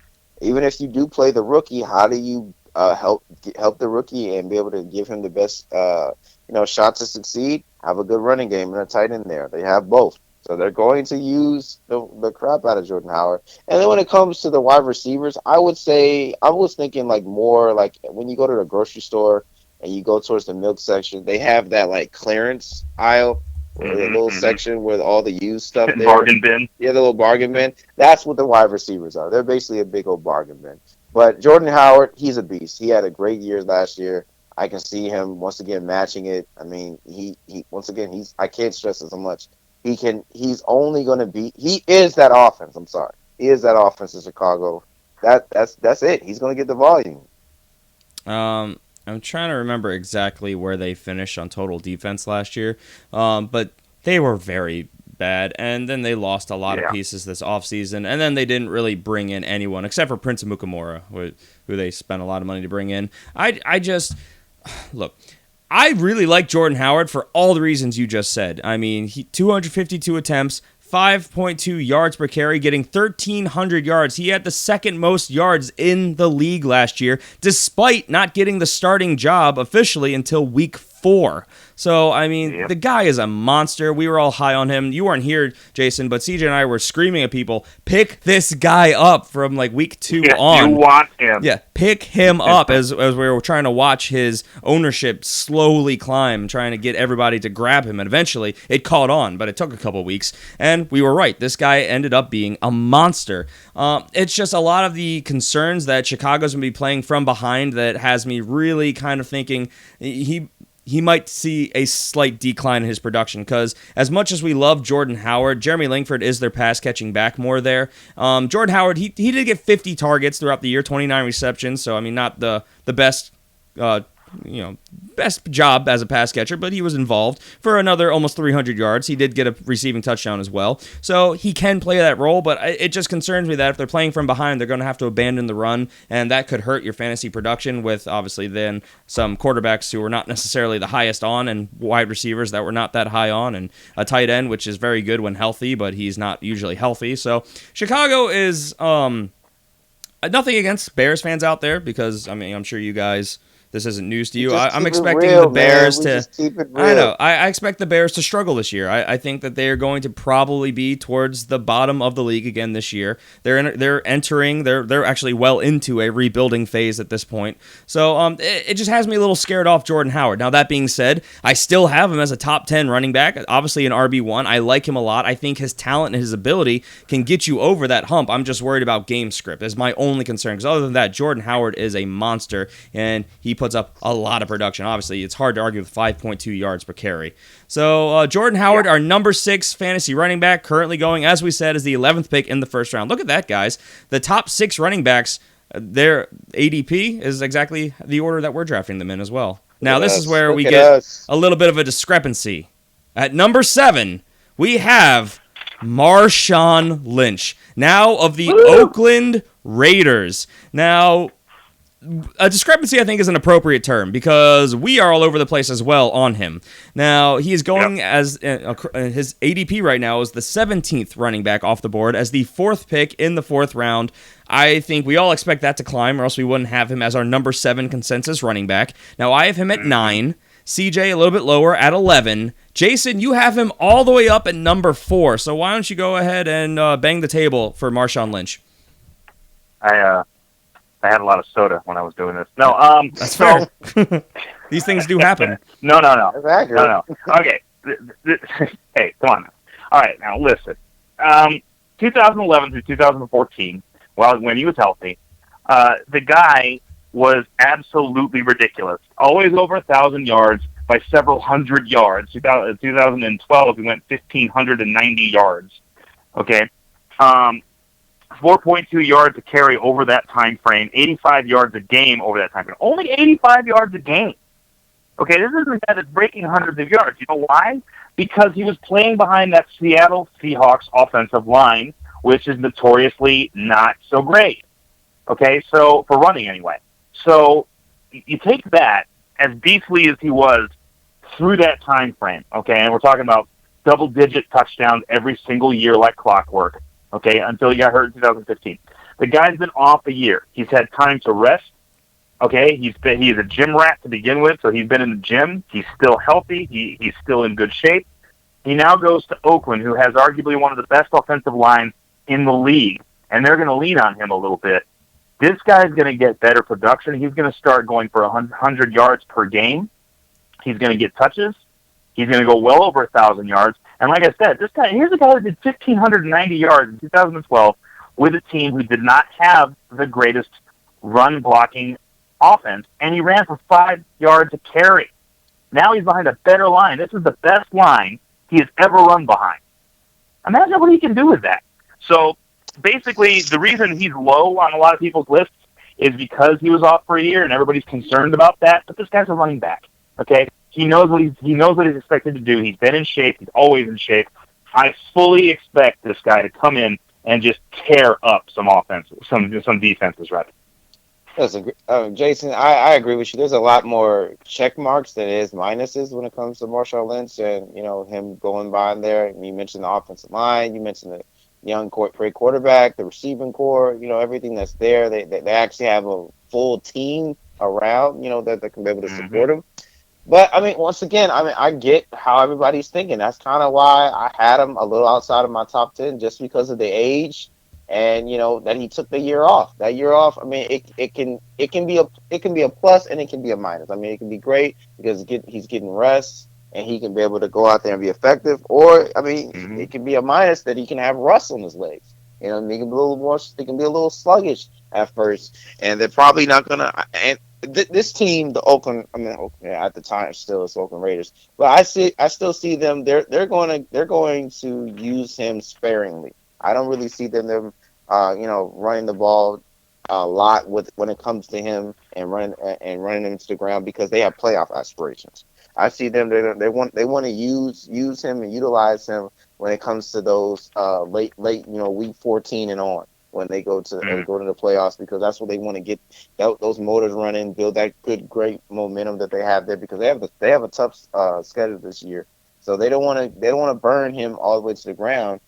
Even if you do play the rookie, how do you help the rookie and be able to give him the best shot to succeed? Have a good running game and a tight end there. They have both. So they're going to use the crap out of Jordan Howard. And then when it comes to the wide receivers, I would say I was thinking like more like when you go to the grocery store and you go towards the milk section, they have that like clearance aisle, the little section with all the used stuff there. Bargain bin. Yeah, the little bargain bin. That's what the wide receivers are. They're basically a big old bargain bin. But Jordan Howard, he's a beast. He had a great year last year. I can see him once again matching it. I mean, he once again, I can't stress this so much. He's only going to be. He is that offense. I'm sorry. He is that offense in Chicago. That's it. He's going to get the volume. I'm trying to remember exactly where they finished on total defense last year, but they were very bad, and then they lost a lot of pieces this offseason, and then they didn't really bring in anyone except for Prince Amukamara, who they spent a lot of money to bring in. Look, I really like Jordan Howard for all the reasons you just said. I mean, 252 attempts, 5.2 yards per carry, getting 1,300 yards. He had the second most yards in the league last year, despite not getting the starting job officially until week 4. So, I mean, the guy is a monster. We were all high on him. You weren't here, Jason, but CJ and I were screaming at people, pick this guy up from like week 2 on. You want him. Yeah, pick him up as we were trying to watch his ownership slowly climb, trying to get everybody to grab him. And eventually it caught on, but it took a couple weeks. And we were right. This guy ended up being a monster. It's just a lot of the concerns that Chicago's going to be playing from behind that has me really kind of thinking he might see a slight decline in his production because as much as we love Jordan Howard, Jeremy Langford is their pass-catching back more there. Jordan Howard, he did get 50 targets throughout the year, 29 receptions, so I mean not the best best job as a pass catcher, but he was involved for another almost 300 yards. He did get a receiving touchdown as well. So he can play that role, but it just concerns me that if they're playing from behind, they're going to have to abandon the run, and that could hurt your fantasy production with obviously then some quarterbacks who are not necessarily the highest on and wide receivers that were not that high on and a tight end, which is very good when healthy, but he's not usually healthy. So Chicago is nothing against Bears fans out there because, I mean, I'm sure you guys... This isn't news to you. I'm expecting the Bears to... I know. I expect the Bears to struggle this year. I think that they are going to probably be towards the bottom of the league again this year. They're actually well into a rebuilding phase at this point. So it just has me a little scared off Jordan Howard. Now, that being said, I still have him as a top 10 running back, obviously an RB1. I like him a lot. I think his talent and his ability can get you over that hump. I'm just worried about game script is my only concern. Because other than that, Jordan Howard is a monster, and he puts up a lot of production. Obviously, it's hard to argue with 5.2 yards per carry. So Jordan Howard, our number 6 fantasy running back, currently going, as we said, is the 11th pick in the first round. Look at that, guys. The top 6 running backs, their ADP is exactly the order that we're drafting them in as well. Now, this is where we get a little bit of a discrepancy. At number 7, we have Marshawn Lynch, now of the Oakland Raiders. Now, a discrepancy, I think, is an appropriate term because we are all over the place as well on him. Now, he is going as his ADP right now is the 17th running back off the board as the 4th pick in the 4th round. I think we all expect that to climb or else we wouldn't have him as our number 7 consensus running back. Now, I have him at 9. CJ a little bit lower at 11. Jason, you have him all the way up at number 4. So why don't you go ahead and bang the table for Marshawn Lynch? I had a lot of soda when I was doing this. That's fair. These things do happen. No. Okay. Hey, come on now. All right, now listen. 2011 through 2014, when he was healthy, the guy was absolutely ridiculous. Always over 1,000 yards by several hundred yards. 2012, he went 1,590 yards. Okay, 4.2 yards a carry over that time frame. 85 yards a game over that time frame. Only 85 yards a game. Okay, this isn't a guy that's breaking hundreds of yards. You know why? Because he was playing behind that Seattle Seahawks offensive line, which is notoriously not so great. Okay, so for running anyway. So you take that, as beastly as he was through that time frame, okay, and we're talking about double-digit touchdowns every single year like clockwork, okay, until he got hurt in 2015. The guy's been off a year. He's had time to rest. Okay, he's a gym rat to begin with, so he's been in the gym. He's still healthy. He's still in good shape. He now goes to Oakland, who has arguably one of the best offensive lines in the league, and they're going to lean on him a little bit. This guy's going to get better production. He's going to start going for 100 yards per game. He's going to get touches. He's going to go well over 1,000 yards. And like I said, here's a guy that did 1,590 yards in 2012 with a team who did not have the greatest run blocking offense, and he ran for 5 yards a carry. Now he's behind a better line. This is the best line he has ever run behind. Imagine what he can do with that. So basically, the reason he's low on a lot of people's lists is because he was off for a year, and everybody's concerned about that. But this guy's a running back. Okay, he knows what he's expected to do. He's been in shape. He's always in shape. I fully expect this guy to come in and just tear up some offenses, some defenses, rather. Listen, Jason, I agree with you. There's a lot more check marks than it is minuses when it comes to Marshawn Lynch and, him going by in there. You mentioned the offensive line. You mentioned the young great quarterback, the receiving core, everything that's there. They actually have a full team around, that can be able to support him. But, once again, I get how everybody's thinking. That's kind of why I had him a little outside of my top 10 just because of the age. And that he took the year off. That year off, it can be a plus and it can be a minus. It can be great because he's getting rest and he can be able to go out there and be effective. Or it can be a minus that he can have rust on his legs. He can be a little more. He can be a little sluggish at first, and they're probably not gonna. And this team, the Oakland, at the time still it's Oakland Raiders, but I still see them. They're going to use him sparingly. I don't really see them running the ball a lot when it comes to him and running him to the ground because they have playoff aspirations. I see them they want to use him and utilize him when it comes to those late week 14 and on when they go to the playoffs because that's what they want to get those motors running, build that great momentum that they have there because they have a tough schedule this year, so they don't want to burn him all the way to the ground.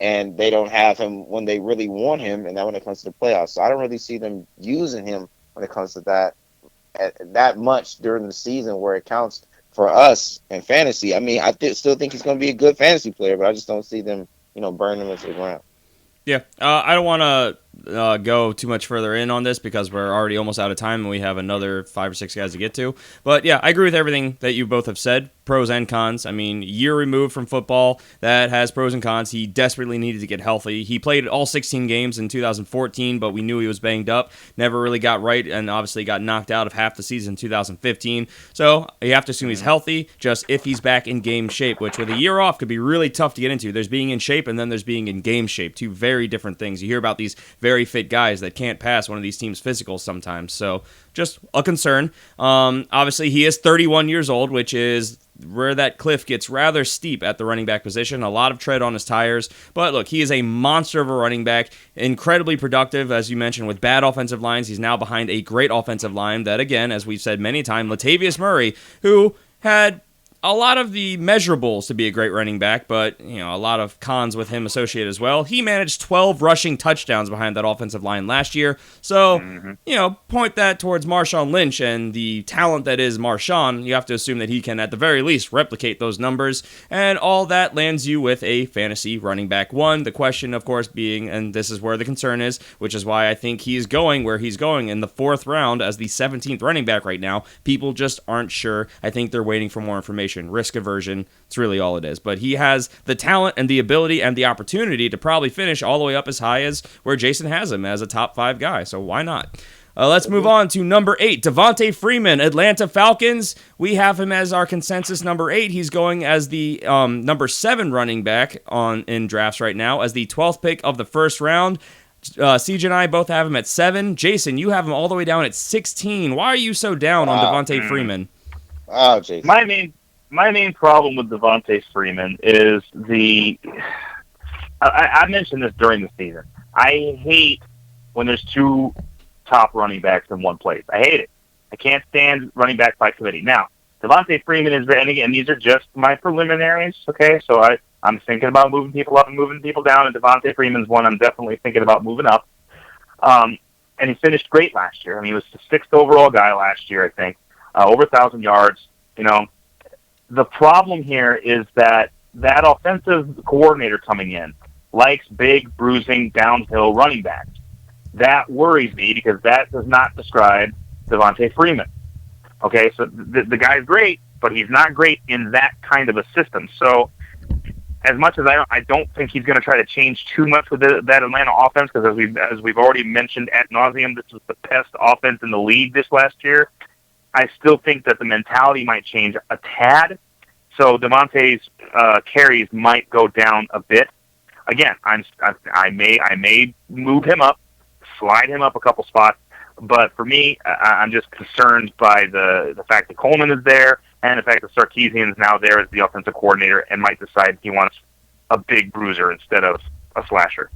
And they don't have him when they really want him, and then when it comes to the playoffs. So I don't really see them using him when it comes to that much during the season where it counts for us in fantasy. I still think he's going to be a good fantasy player, but I just don't see them, burning him into the ground. Yeah, I don't want to go too much further in on this because we're already almost out of time and we have another 5 or 6 guys to get to. But yeah, I agree with everything that you both have said, pros and cons. Year removed from football, that has pros and cons. He desperately needed to get healthy. He played all 16 games in 2014, but we knew he was banged up, never really got right, and obviously got knocked out of half the season in 2015. So you have to assume he's healthy, just if he's back in game shape, which with a year off could be really tough to get into. There's being in shape and then there's being in game shape, two very different things. You hear about these very fit guys that can't pass one of these teams' physicals sometimes. So just a concern. Obviously, he is 31 years old, which is where that cliff gets rather steep at the running back position. A lot of tread on his tires. But look, he is a monster of a running back. Incredibly productive, as you mentioned, with bad offensive lines. He's now behind a great offensive line that, again, as we've said many times, Latavius Murray, who had a lot of the measurables to be a great running back, but a lot of cons with him associated as well. He managed 12 rushing touchdowns behind that offensive line last year. So, point that towards Marshawn Lynch and the talent that is Marshawn. You have to assume that he can, at the very least, replicate those numbers. And all that lands you with a fantasy running back one. The question, of course, being, and this is where the concern is, which is why I think he's going where he's going in the 4th round as the 17th running back right now. People just aren't sure. I think they're waiting for more information situation, risk aversion. It's really all it is. But he has the talent and the ability and the opportunity to probably finish all the way up as high as where Jason has him as a top 5 guy. So why not? Let's move on to number 8, Devontae Freeman, Atlanta Falcons. We have him as our consensus number 8. He's going as the number 7 running back in drafts right now, as the 12th pick of the first round. CJ and I both have him at 7. Jason, you have him all the way down at 16. Why are you so down on Devontae Freeman? Oh, Jason. My main problem with Devontae Freeman is I mentioned this during the season. I hate when there's 2 top running backs in one place. I hate it. I can't stand running back by committee. Now, Devontae Freeman is, and again, these are just my preliminaries, okay? So I'm thinking about moving people up and moving people down, and Devontae Freeman's one I'm definitely thinking about moving up. And he finished great last year. I mean, he was the 6th overall guy last year, I think, over 1,000 yards. You know, the problem here is that offensive coordinator coming in likes big, bruising, downhill running backs. That worries me because that does not describe Devontae Freeman. Okay, so the guy's great, but he's not great in that kind of a system. So as much as I don't think he's going to try to change too much with that Atlanta offense, because as we've already mentioned ad nauseum, this was the best offense in the league this last year. I still think that the mentality might change a tad. So Devontae's carries might go down a bit. Again, I may move him up, slide him up a couple spots, but for me, I'm just concerned by the fact that Coleman is there and the fact that Sarkisian is now there as the offensive coordinator and might decide he wants a big bruiser instead of a slasher.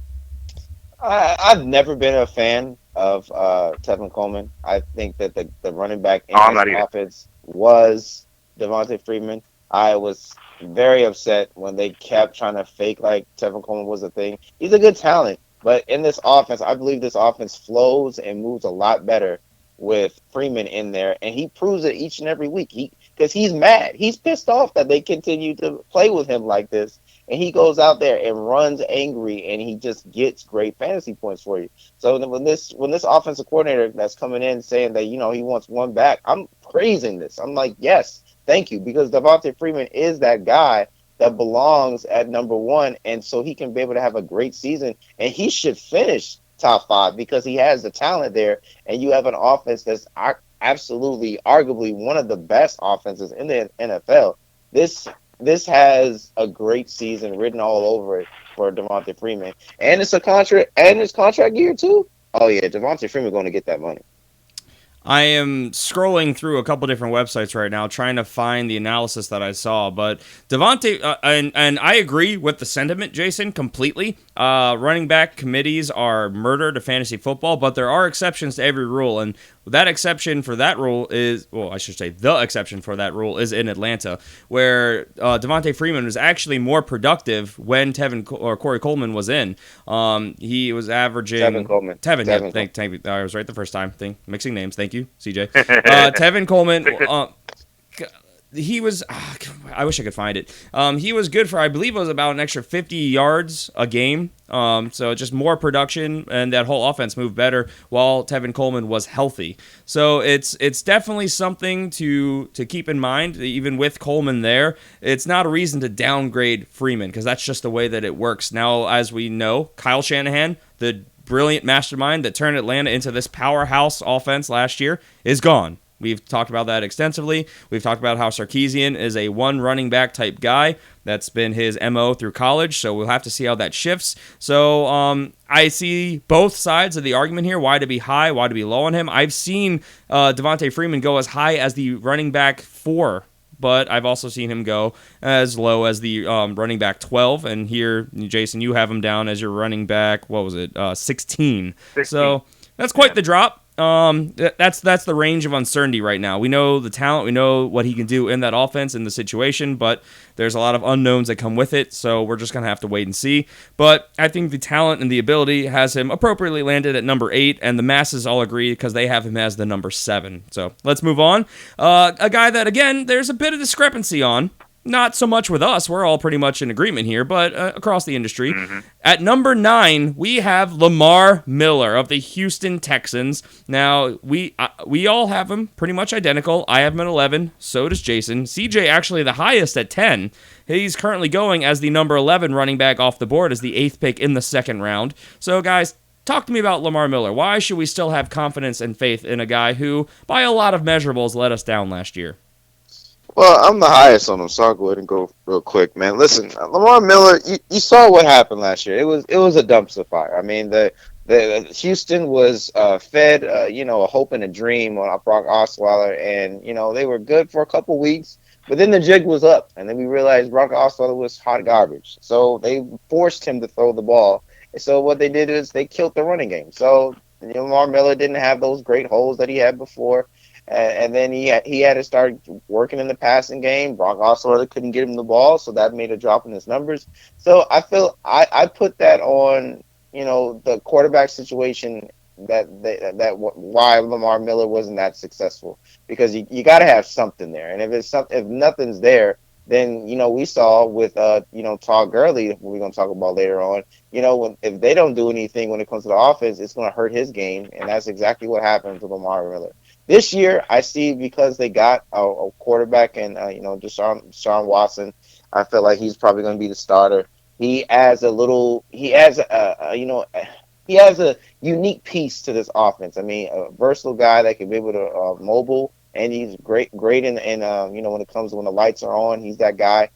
I've never been a fan of Tevin Coleman. I think that the running back in this offense was Devontae Freeman. I was very upset when they kept trying to fake like Tevin Coleman was a thing. He's a good talent. But in this offense, I believe this offense flows and moves a lot better with Freeman in there, and he proves it each and every week. Because he's mad. He's pissed off that they continue to play with him like this, and he goes out there and runs angry, and he just gets great fantasy points for you. So when this offensive coordinator that's coming in saying that, you know, he wants one back, I'm praising this. I'm like, yes, thank you, because Devontae Freeman is that guy that belongs at number 1, and so he can be able to have a great season, and he should finish top 5 because he has the talent there, and you have an offense that's absolutely, arguably one of the best offenses in the NFL. This has a great season written all over it for Devontae Freeman, and it's a contract, and it's contract year too. Oh yeah, Devontae Freeman going to get that money. I am scrolling through a couple different websites right now trying to find the analysis that I saw, but Devontae, and I agree with the sentiment, Jason, completely. Running back committees are murder to fantasy football, but there are exceptions to every rule, and that exception for that rule is, well, I should say the exception for that rule is in Atlanta, where Devontae Freeman was actually more productive when Corey Coleman was in. He was averaging... Tevin Coleman. Thank you. I was right the first time. Mixing names. Thank you, CJ. Tevin Coleman... he was, I wish I could find it. He was good for, I believe it was about an extra 50 yards a game. So just more production, and that whole offense moved better while Tevin Coleman was healthy. So it's definitely something to keep in mind, even with Coleman there. It's not a reason to downgrade Freeman, because that's just the way that it works. Now, as we know, Kyle Shanahan, the brilliant mastermind that turned Atlanta into this powerhouse offense last year, is gone. We've talked about that extensively. We've talked about how Sarkisian is a one running back type guy. That's been his MO through college, so we'll have to see how that shifts. So I see both sides of the argument here, why to be high, why to be low on him. I've seen Devontae Freeman go as high as the running back 4, but I've also seen him go as low as the running back 12. And here, Jason, you have him down as your running back, 16. So that's quite the drop. That's the range of uncertainty right now. We know the talent, we know what he can do in that offense, in the situation, but there's a lot of unknowns that come with it, so we're just going to have to wait and see. But I think the talent and the ability has him appropriately landed at number 8, and the masses all agree because they have him as the number 7. So let's move on. A guy that, again, there's a bit of discrepancy on, not so much with us. We're all pretty much in agreement here, but across the industry. At number 9, we have Lamar Miller of the Houston Texans. Now, we all have him pretty much identical. I have him at 11. So does Jason. CJ actually the highest at 10. He's currently going as the number 11 running back off the board as the 8th pick in the second round. So, guys, talk to me about Lamar Miller. Why should we still have confidence and faith in a guy who, by a lot of measurables, let us down last year? Well, I'm the highest on him, so I'll go ahead and go real quick, man. Listen, Lamar Miller, you saw what happened last year. It was a dumpster fire. I mean, the Houston was fed, a hope and a dream on Brock Osweiler, and they were good for a couple weeks, but then the jig was up, and then we realized Brock Osweiler was hot garbage. So they forced him to throw the ball. And so what they did is they killed the running game. So Lamar Miller didn't have those great holes that he had before. And then he had to start working in the passing game. Brock Osweiler couldn't get him the ball, so that made a drop in his numbers. So I feel I put that on the quarterback situation that why Lamar Miller wasn't that successful, because you got to have something there, and if nothing's there, then we saw with Todd Gurley, we're going to talk about later on. If they don't do anything when it comes to the offense, it's going to hurt his game, and that's exactly what happened to Lamar Miller. This year, I see, because they got a quarterback and Deshaun Watson, I feel like he's probably going to be the starter. He has a unique piece to this offense. I mean, a versatile guy that can be able to mobile, and he's great in when it comes to when the lights are on, he's that guy.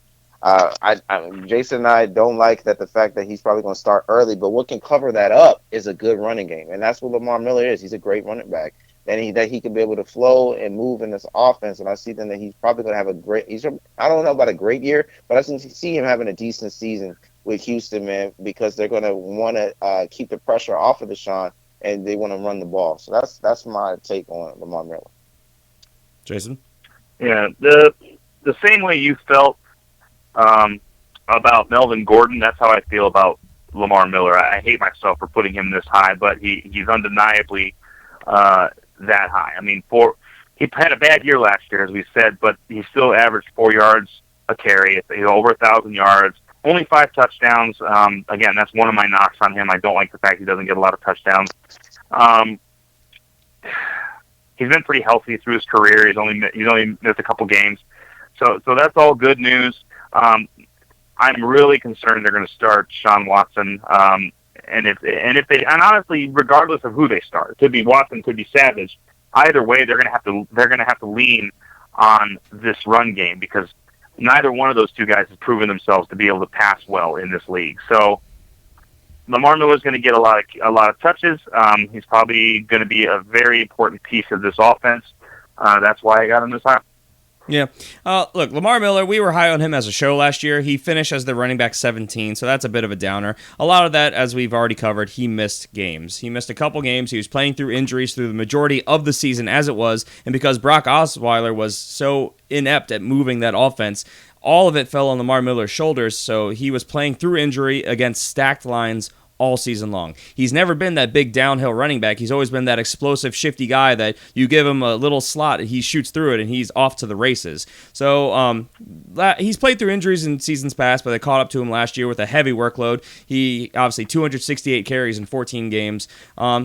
Jason and I don't like the fact that he's probably going to start early, but what can cover that up is a good running game, and that's what Lamar Miller is. He's a great running back. That he can be able to flow and move in this offense, and I see then that he's probably going to have I don't know about a great year, but I see him having a decent season with Houston, man, because they're going to want to keep the pressure off of Deshaun, and they want to run the ball. So that's my take on Lamar Miller. Jason? Yeah, the same way you felt about Melvin Gordon, that's how I feel about Lamar Miller. I hate myself for putting him this high, but he's undeniably that high. I mean, he had a bad year last year, as we said, but he still averaged 4 yards a carry, over 1,000 yards, only 5 touchdowns. Again, that's one of my knocks on him. I don't like the fact he doesn't get a lot of touchdowns. He's been pretty healthy through his career. He's only missed a couple games, so that's all good news. I'm really concerned they're going to start Sean Watson. And honestly, regardless of who they start, it could be Watson, could be Savage. Either way, they're going to have to lean on this run game, because neither one of those two guys has proven themselves to be able to pass well in this league. So Lamar Miller's going to get a lot of touches. He's probably going to be a very important piece of this offense. That's why I got him this high. Yeah. Look, Lamar Miller, we were high on him as a show last year. He finished as the running back 17, so that's a bit of a downer. A lot of that, as we've already covered, he missed games. He missed a couple games. He was playing through injuries through the majority of the season as it was, and because Brock Osweiler was so inept at moving that offense, all of it fell on Lamar Miller's shoulders, so he was playing through injury against stacked lines all season long. He's never been that big downhill running back. He's always been that explosive, shifty guy that you give him a little slot, he shoots through it, and he's off to the races. So he's played through injuries in seasons past, but they caught up to him last year with a heavy workload. He obviously 268 carries in 14 games.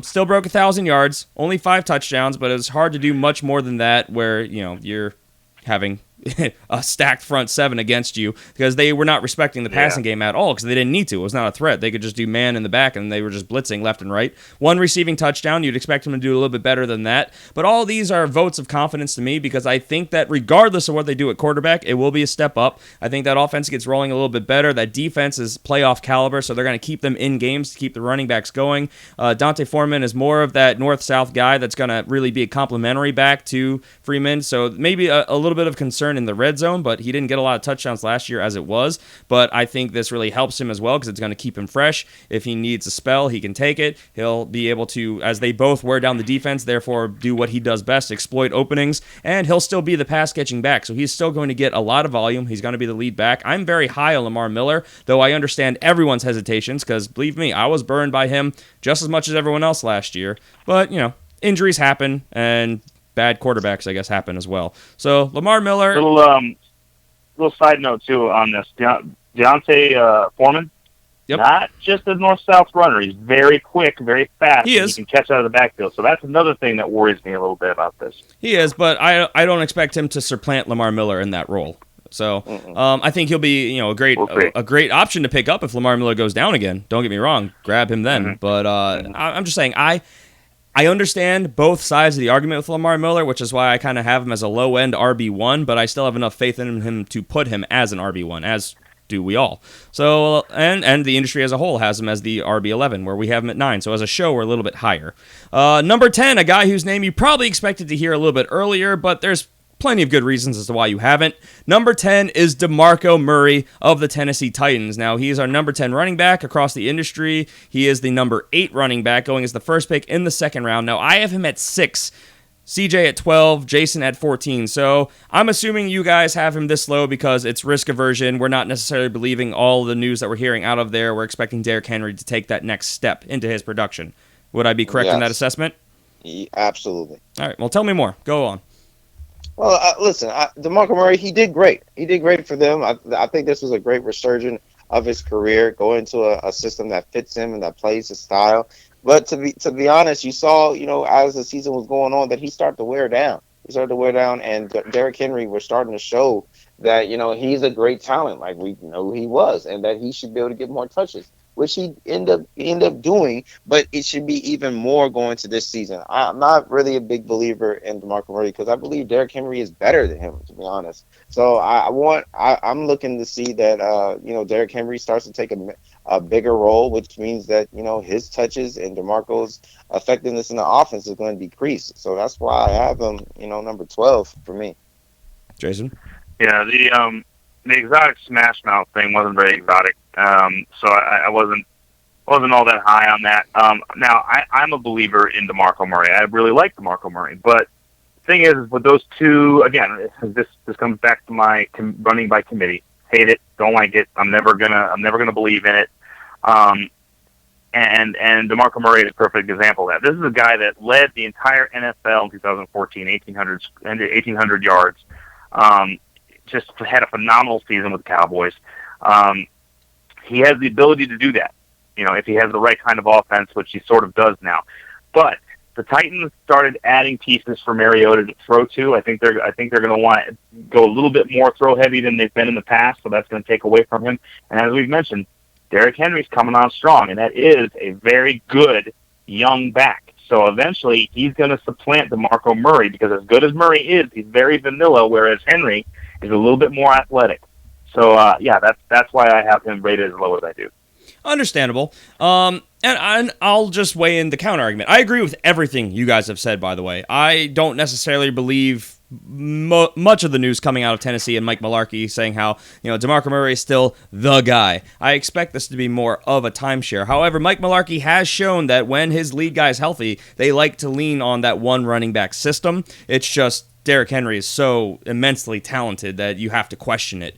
Still broke 1,000 yards, only 5 touchdowns, but it was hard to do much more than that where you're having a stacked front 7 against you, because they were not respecting the passing game at all, because they didn't need to. It was not a threat. They could just do man in the back, and they were just blitzing left and right. 1 receiving touchdown. You'd expect them to do a little bit better than that. But all these are votes of confidence to me, because I think that regardless of what they do at quarterback, it will be a step up. I think that offense gets rolling a little bit better. That defense is playoff caliber, so they're going to keep them in games to keep the running backs going. Dante Foreman is more of that north-south guy that's going to really be a complimentary back to Freeman. So maybe a little bit of concern in the red zone, but he didn't get a lot of touchdowns last year as it was. But I think this really helps him as well, because it's going to keep him fresh. If he needs a spell, he can take it. He'll be able to, as they both wear down the defense, therefore do what he does best, exploit openings, and he'll still be the pass-catching back. So he's still going to get a lot of volume. He's going to be the lead back. I'm very high on Lamar Miller, though I understand everyone's hesitations, because believe me, I was burned by him just as much as everyone else last year. But, injuries happen, and bad quarterbacks, I guess, happen as well. So Lamar Miller, little little side note too on this. Deontay Foreman, Yep. not just a north-south runner. He's very quick, very fast. He is. He can catch out of the backfield. So that's another thing that worries me a little bit about this. He is, but I don't expect him to supplant Lamar Miller in that role. So I think he'll be a great option to pick up if Lamar Miller goes down again. Don't get me wrong, grab him then. Mm-hmm. But I'm just saying I understand both sides of the argument with Lamar Miller, which is why I kind of have him as a low-end RB1, but I still have enough faith in him to put him as an RB1, as do we all. So and the industry as a whole has him as the RB11, where we have him at 9. So as a show, we're a little bit higher. Number 10, a guy whose name you probably expected to hear a little bit earlier, but there's plenty of good reasons as to why you haven't. Number 10 is DeMarco Murray of the Tennessee Titans. Now, he is our number 10 running back across the industry. He is the number 8 running back, going as the first pick in the second round. Now, I have him at 6, CJ at 12, Jason at 14. So I'm assuming you guys have him this low because it's risk aversion. We're not necessarily believing all the news that we're hearing out of there. We're expecting Derrick Henry to take that next step into his production. Would I be correct in that assessment? Absolutely. All right, well, tell me more. Go on. Well, listen, DeMarco Murray, he did great. He did great for them. I think this was a great resurgence of his career, going to a system that fits him and that plays his style. But to be honest, you saw, as the season was going on, that he started to wear down. And Derrick Henry was starting to show that, he's a great talent, like we know he was, and that he should be able to get more touches, which he end up doing, but it should be even more going to this season. I'm not really a big believer in DeMarco Murray because I believe Derrick Henry is better than him, to be honest. So I'm looking to see that Derrick Henry starts to take a bigger role, which means that his touches and DeMarco's effectiveness in the offense is going to decrease. So that's why I have him, number 12 for me. Jason? Yeah, the exotic smash mouth thing wasn't very exotic. So I wasn't all that high on that. Now I'm a believer in DeMarco Murray. I really like DeMarco Murray, but the thing is with those two, again, this comes back to my running by committee. Hate it, don't like it. I'm never gonna believe in it. And DeMarco Murray is a perfect example of that. This is a guy that led the entire NFL in 2014, 1,800 yards. Just had a phenomenal season with the Cowboys. He has the ability to do that, if he has the right kind of offense, which he sort of does now. But the Titans started adding pieces for Mariota to throw to. I think they're going to want to go a little bit more throw heavy than they've been in the past, so that's going to take away from him. And as we've mentioned, Derrick Henry's coming on strong, and that is a very good young back. So eventually he's going to supplant DeMarco Murray because as good as Murray is, he's very vanilla, whereas Henry is a little bit more athletic. So, that's why I have him rated as low as I do. Understandable. And I'll just weigh in the counter argument. I agree with everything you guys have said, by the way. I don't necessarily believe much of the news coming out of Tennessee and Mike Mularkey saying how, DeMarco Murray is still the guy. I expect this to be more of a timeshare. However, Mike Mularkey has shown that when his lead guy is healthy, they like to lean on that one running back system. It's just Derrick Henry is so immensely talented that you have to question it.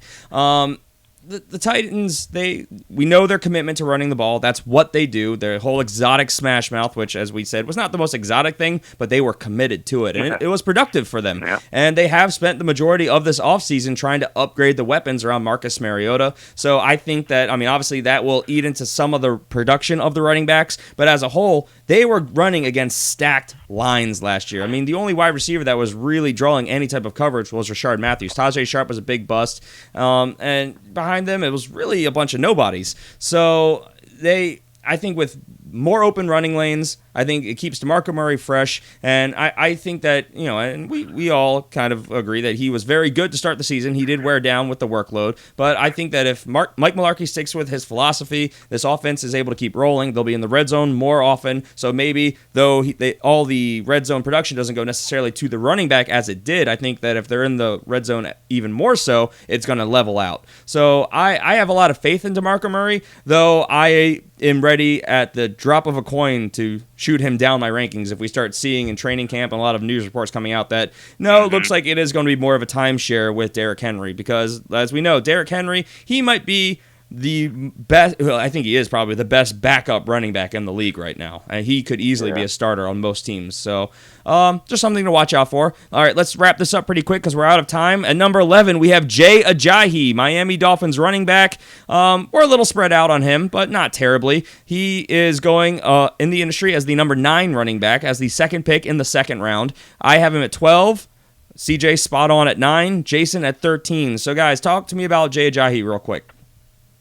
The Titans, we know their commitment to running the ball. That's what they do. Their whole exotic smash mouth, which, as we said, was not the most exotic thing, but they were committed to it, and it was productive for them. Yeah. And they have spent the majority of this offseason trying to upgrade the weapons around Marcus Mariota. So I think that, obviously that will eat into some of the production of the running backs, but as a whole, they were running against stacked lines last year. The only wide receiver that was really drawing any type of coverage was Rashard Matthews. Tajay Sharp was a big bust, and behind them, it was really a bunch of nobodies. So I think with more open running lanes, I think it keeps DeMarco Murray fresh, and I think that, and we all kind of agree that he was very good to start the season. He did wear down with the workload, but I think that if Mike Mularkey sticks with his philosophy, this offense is able to keep rolling. They'll be in the red zone more often, so maybe, though all the red zone production doesn't go necessarily to the running back as it did, I think that if they're in the red zone even more so, it's going to level out. So I have a lot of faith in DeMarco Murray, though I am ready at the drop of a coin to shoot him down my rankings if we start seeing in training camp and a lot of news reports coming out that, no, it looks like it is going to be more of a timeshare with Derrick Henry because, as we know, Derrick Henry, he might be the best. Well, I think he is probably the best backup running back in the league right now, and he could easily be a starter on most teams. So, just something to watch out for. All right, let's wrap this up pretty quick because we're out of time. At number 11, we have Jay Ajayi, Miami Dolphins running back. We're a little spread out on him, but not terribly. He is going in the industry as the number 9 running back, as the second pick in the second round. I have him at 12. CJ spot on at 9. Jason at 13. So, guys, talk to me about Jay Ajayi real quick.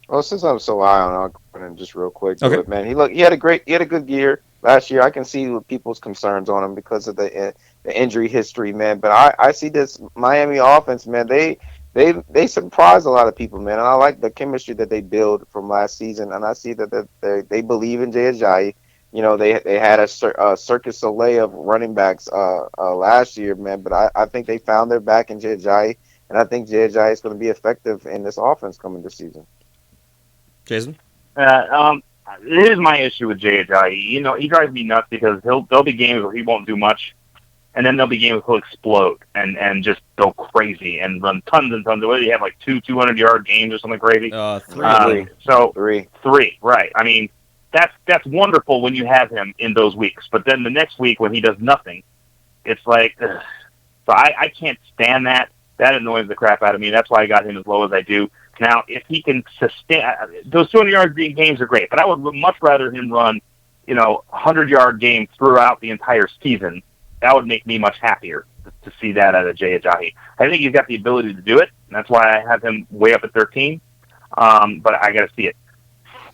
Well, since I'm so high on, I'll go ahead and just real quick. Okay. But, man, he had a good year last year. I can see people's concerns on him because of the injury history, man. But I see this Miami offense, man. They surprise a lot of people, man. And I like the chemistry that they build from last season. And I see that they believe in Jay Ajayi. You know, they had a Circus Soleil of running backs last year, man. But I think they found their back in Jay Ajayi. And I think Jay Ajayi is going to be effective in this offense coming this season. Jason? Here's my issue with Jay Ajayi. You know, he drives me nuts because there'll be games where he won't do much, and then there'll be games where he'll explode and just go crazy and run tons and tons of. What do you have, like 200-yard games or something crazy? 3. Three, right. I mean, that's wonderful when you have him in those weeks, but then the next week when he does nothing, it's like, ugh. So I can't stand that. That annoys the crap out of me. That's why I got him as low as I do. Now, if he can sustain those 200-yard games are great, but I would much rather him run, 100-yard games throughout the entire season. That would make me much happier to see that out of Jay Ajayi. I think he's got the ability to do it, and that's why I have him way up at 13. But I got to see it.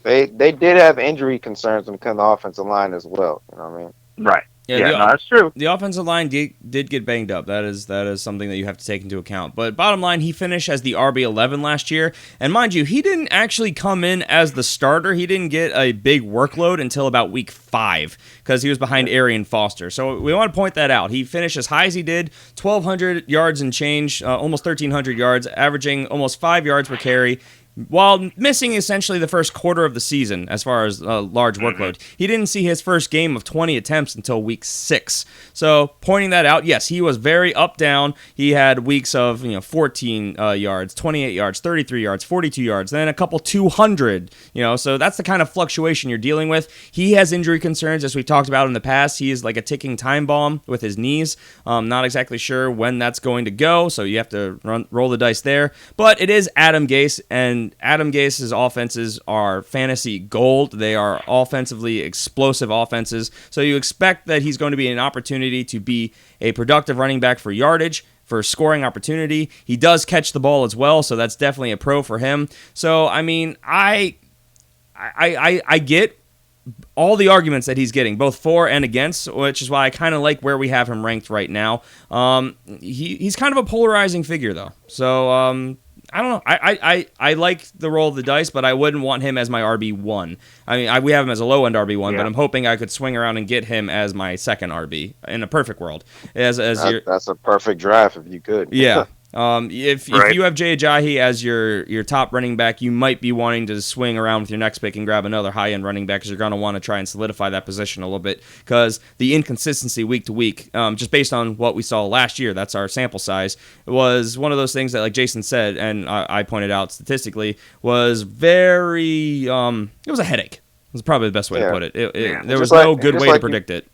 They did have injury concerns when it comes to the offensive line as well. You know what I mean? Right. Yeah, that's true. The offensive line did get banged up. That is something that you have to take into account. But bottom line, he finished as the RB11 last year. And mind you, he didn't actually come in as the starter. He didn't get a big workload until about week 5 because he was behind Arian Foster. So we want to point that out. He finished as high as he did, 1,200 yards and change, almost 1,300 yards, averaging almost 5 yards per carry, while missing essentially the first quarter of the season as far as large workload. He didn't see his first game of 20 attempts until week 6. So pointing that out, yes, he was very up-down. He had weeks of 14 yards, 28 yards, 33 yards, 42 yards, then a couple 200. So that's the kind of fluctuation you're dealing with. He has injury concerns, as we talked about in the past. He is like a ticking time bomb with his knees. Not exactly sure when that's going to go, so you have to roll the dice there. But it is Adam Gase, and Adam Gase's offenses are fantasy gold. They are offensively explosive offenses. So you expect that he's going to be an opportunity to be a productive running back for yardage, for scoring opportunity. He does catch the ball as well, so that's definitely a pro for him. So, I mean, I get all the arguments that he's getting, both for and against, which is why I kind of like where we have him ranked right now. He's kind of a polarizing figure, though. So, I don't know. I like the roll of the dice, but I wouldn't want him as my RB1. I mean, we have him as a low-end RB1, but I'm hoping I could swing around and get him as my second RB in a perfect world. That's a perfect draft if you could. Yeah. If you have Jay Ajayi as your top running back, you might be wanting to swing around with your next pick and grab another high-end running back because you're going to want to try and solidify that position a little bit because the inconsistency week to week, just based on what we saw last year, that's our sample size, was one of those things that, like Jason said, and I pointed out statistically, was very, it was a headache. Was probably the best way to put it. There was no good way to predict it.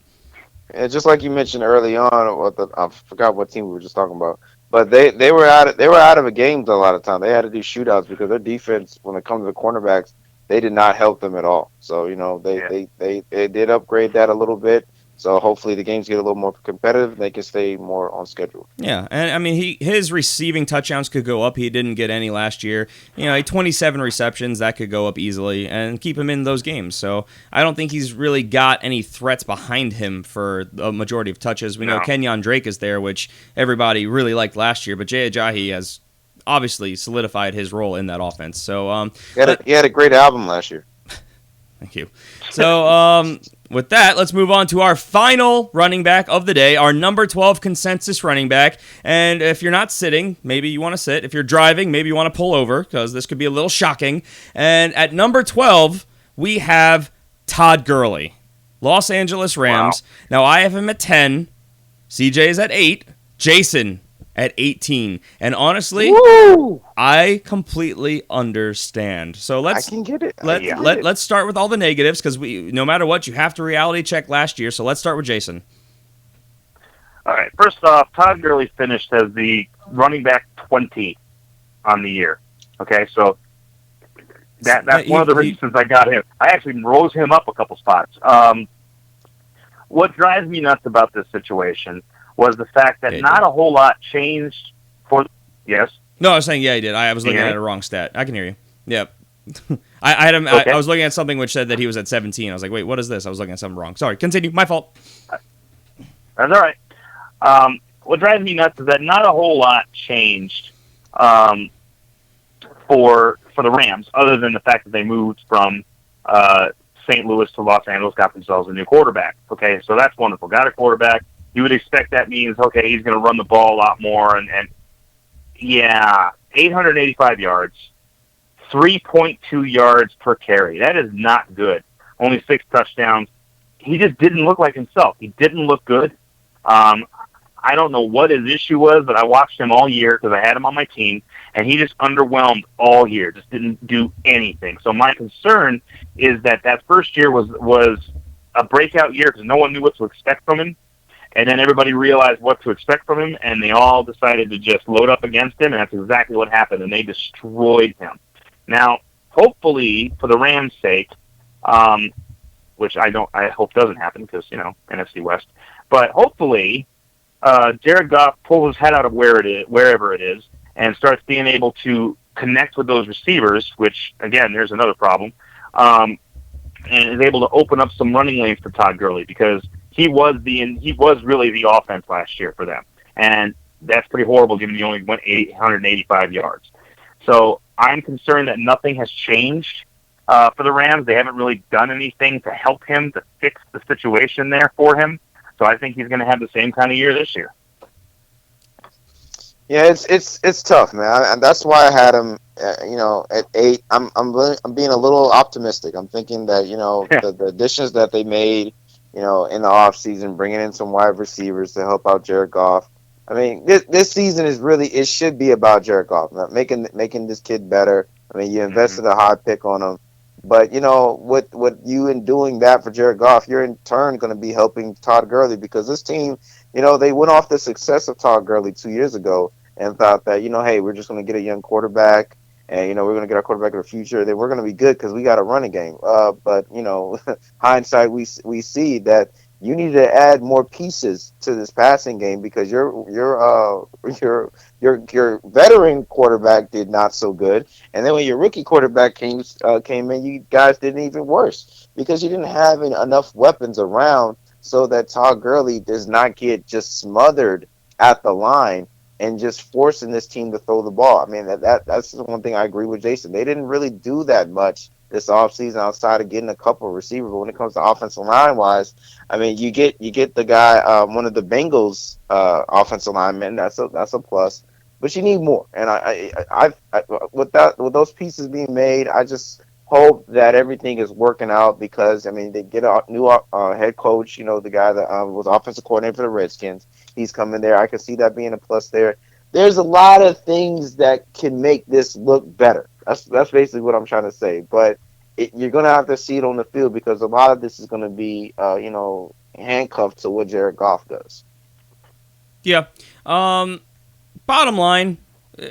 And just like you mentioned early on, I forgot what team we were just talking about. But they were out of a game a lot of time. They had to do shootouts because their defense, when it comes to the cornerbacks, they did not help them at all. So they did upgrade that a little bit. So hopefully the games get a little more competitive. They can stay more on schedule. Yeah, and I mean his receiving touchdowns could go up. He didn't get any last year. 27 receptions, that could go up easily and keep him in those games. So I don't think he's really got any threats behind him for a majority of touches. We know Kenyon Drake is there, which everybody really liked last year, but Jay Ajayi has obviously solidified his role in that offense. So he had a great album last year. Thank you. So with that, let's move on to our final running back of the day, our number 12 consensus running back. And if you're not sitting, maybe you want to sit. If you're driving, maybe you want to pull over because this could be a little shocking. And at number 12, we have Todd Gurley, Los Angeles Rams. Wow. Now, I have him at 10. CJ is at 8. Jason, at 18. And honestly, Woo! I completely understand. So I can get it. let's start with all the negatives, because no matter what, you have to reality check last year. So let's start with Jason. All right. First off, Todd Gurley finished as the running back 20 on the year. Okay, so that's one of the reasons I got him. I actually rose him up a couple spots. What drives me nuts about this situation was the fact that not a whole lot changed for. Yes. No, I was saying he did. I was looking at a wrong stat. I can hear you. Yep. I had him. Okay. I was looking at something which said that he was at 17. I was like, wait, what is this? I was looking at something wrong. Sorry. Continue. My fault. That's all right. What drives me nuts is that not a whole lot changed for the Rams, other than the fact that they moved from St. Louis to Los Angeles, got themselves a new quarterback. Okay, so that's wonderful. Got a quarterback. You would expect that means, okay, he's going to run the ball a lot more. And yeah, 885 yards, 3.2 yards per carry. That is not good. Only 6 touchdowns. He just didn't look like himself. He didn't look good. I don't know what his issue was, but I watched him all year because I had him on my team, and he just underwhelmed all year, just didn't do anything. So my concern is that first year was a breakout year because no one knew what to expect from him, and then everybody realized what to expect from him, and they all decided to just load up against him, and that's exactly what happened, and they destroyed him. Now, hopefully, for the Rams' sake, which I hope doesn't happen because, NFC West, but hopefully Jared Goff pulls his head out of wherever it is, and starts being able to connect with those receivers, which, again, there's another problem, and is able to open up some running lanes for Todd Gurley, because he was really the offense last year for them. And that's pretty horrible given he only went 885 yards. So I'm concerned that nothing has changed for the Rams. They haven't really done anything to help him, to fix the situation there for him. So I think he's going to have the same kind of year this year. Yeah, it's tough, man, and that's why I had him. At 8. I'm being a little optimistic. I'm thinking that the additions that they made, in the offseason, bringing in some wide receivers to help out Jared Goff. I mean, this season it should be about Jared Goff, making this kid better. I mean, you invested a high pick on him. But, what you in doing that for Jared Goff, you're in turn going to be helping Todd Gurley, because this team, they went off the success of Todd Gurley 2 years ago and thought that, hey, we're just going to get a young quarterback and, we're going to get our quarterback in the future. Then we're going to be good because we got a running game. But, hindsight, we see that you need to add more pieces to this passing game, because your veteran quarterback did not so good, and then when your rookie quarterback came in, you guys did even worse, because you didn't have enough weapons around so that Todd Gurley does not get just smothered at the line and just forcing this team to throw the ball. I mean, that's the one thing I agree with Jason. They didn't really do that much this offseason outside of getting a couple of receivers. But when it comes to offensive line wise, I mean, you get the guy, one of the Bengals offensive linemen. That's a plus, but you need more. And I with those pieces being made, I just hope that everything is working out, because I mean, they get a new head coach. The guy that was offensive coordinator for the Redskins. He's coming there. I can see that being a plus there. There's a lot of things that can make this look better. That's basically what I'm trying to say. But you're going to have to see it on the field, because a lot of this is going to be, handcuffed to what Jared Goff does. Yeah. Bottom line,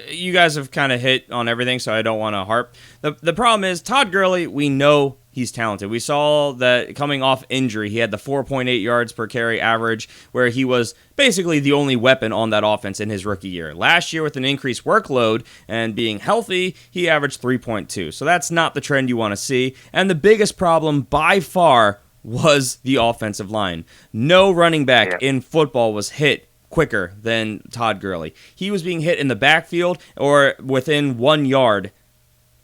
you guys have kind of hit on everything, so I don't want to harp. The problem is, Todd Gurley, we know he's talented. We saw that coming off injury, he had the 4.8 yards per carry average, where he was basically the only weapon on that offense in his rookie year. Last year, with an increased workload and being healthy, he averaged 3.2. So that's not the trend you want to see. And the biggest problem by far was the offensive line. No running back in football was hit quicker than Todd Gurley. He was being hit in the backfield or within 1 yard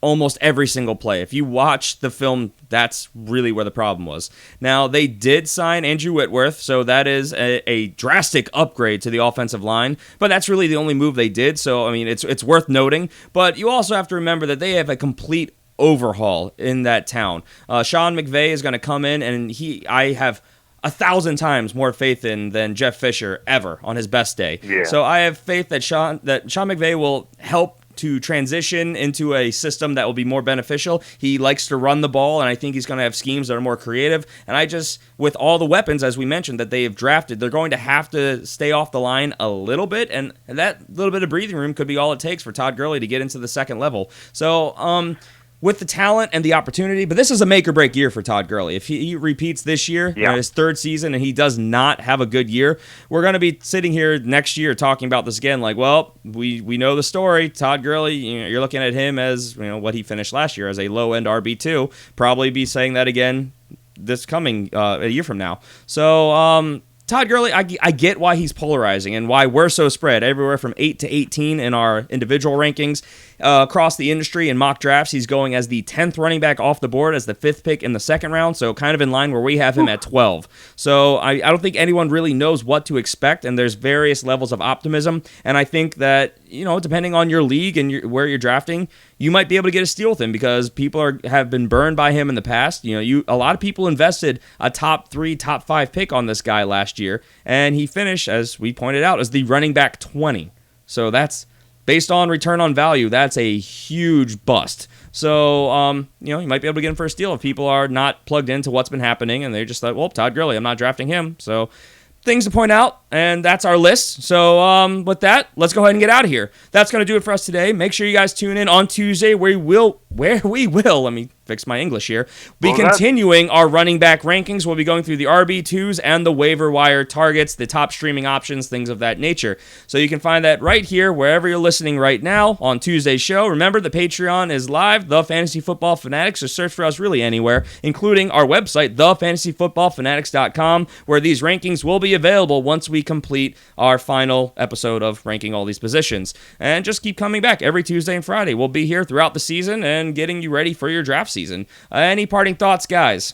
almost every single play. If you watch the film, that's really where the problem was. Now, they did sign Andrew Whitworth, so that is a drastic upgrade to the offensive line, but that's really the only move they did, so, I mean, it's worth noting. But you also have to remember that they have a complete overhaul in that town. Sean McVay is going to come in, and I have 1,000 times more faith in than Jeff Fisher ever on his best day. Yeah. So I have faith that Sean McVay will help to transition into a system that will be more beneficial. He likes to run the ball, and I think he's going to have schemes that are more creative. And I just, with all the weapons, as we mentioned, that they have drafted, they're going to have to stay off the line a little bit, and that little bit of breathing room could be all it takes for Todd Gurley to get into the second level. So, with the talent and the opportunity, but this is a make-or-break year for Todd Gurley. If he repeats this year, his third season, and he does not have a good year, we're going to be sitting here next year talking about this again like, well, we know the story. Todd Gurley, you're looking at him as what he finished last year as a low-end RB2. Probably be saying that again this coming a year from now. So, Todd Gurley, I get why he's polarizing and why we're so spread everywhere from 8 to 18 in our individual rankings. Across the industry in mock drafts, he's going as the 10th running back off the board as the 5th pick in the second round, so kind of in line where we have him at 12. So I don't think anyone really knows what to expect, and there's various levels of optimism, and I think that, depending on your league and where you're drafting, you might be able to get a steal with him because people have been burned by him in the past. A lot of people invested a top 3, top 5 pick on this guy last year, and he finished, as we pointed out, as the running back 20. So that's, based on return on value, that's a huge bust. So, you might be able to get him for a steal if people are not plugged into what's been happening, and they just thought, well, Todd Gurley, I'm not drafting him. So, things to point out, and that's our list. So, with that, let's go ahead and get out of here. That's going to do it for us today. Make sure you guys tune in on Tuesday where we will, let me fix my English here, be continuing our running back rankings. We'll be going through the RB2s and the waiver wire targets, the top streaming options, things of that nature. So you can find that right here, wherever you're listening right now on Tuesday's show. Remember, the Patreon is live, The Fantasy Football Fanatics, so search for us really anywhere, including our website, thefantasyfootballfanatics.com, where these rankings will be available once we complete our final episode of ranking all these positions. And just keep coming back every Tuesday and Friday. We'll be here throughout the season and getting you ready for your draft season. Any parting thoughts, guys?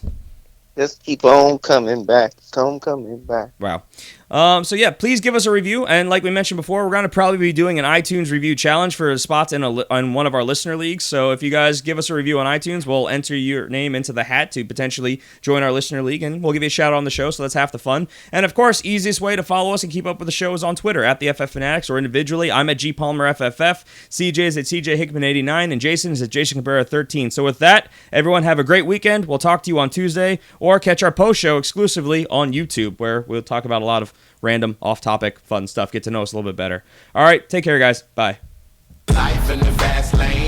Just keep on coming back. Coming back. Wow. So yeah, please give us a review. And like we mentioned before, we're going to probably be doing an iTunes review challenge for spots in one of our listener leagues. So if you guys give us a review on iTunes, we'll enter your name into the hat to potentially join our listener league, and we'll give you a shout out on the show. So that's half the fun. And of course, easiest way to follow us and keep up with the show is on Twitter at the FF Fanatics, or individually. I'm at GPalmerFFF, CJ is at CJ Hickman89, and Jason is at Jason Cabrera13. So with that, everyone have a great weekend. We'll talk to you on Tuesday, or catch our post show exclusively on YouTube, where we'll talk about a lot of random, off-topic, fun stuff. Get to know us a little bit better. All right, take care, guys. Bye. Life in the fast lane.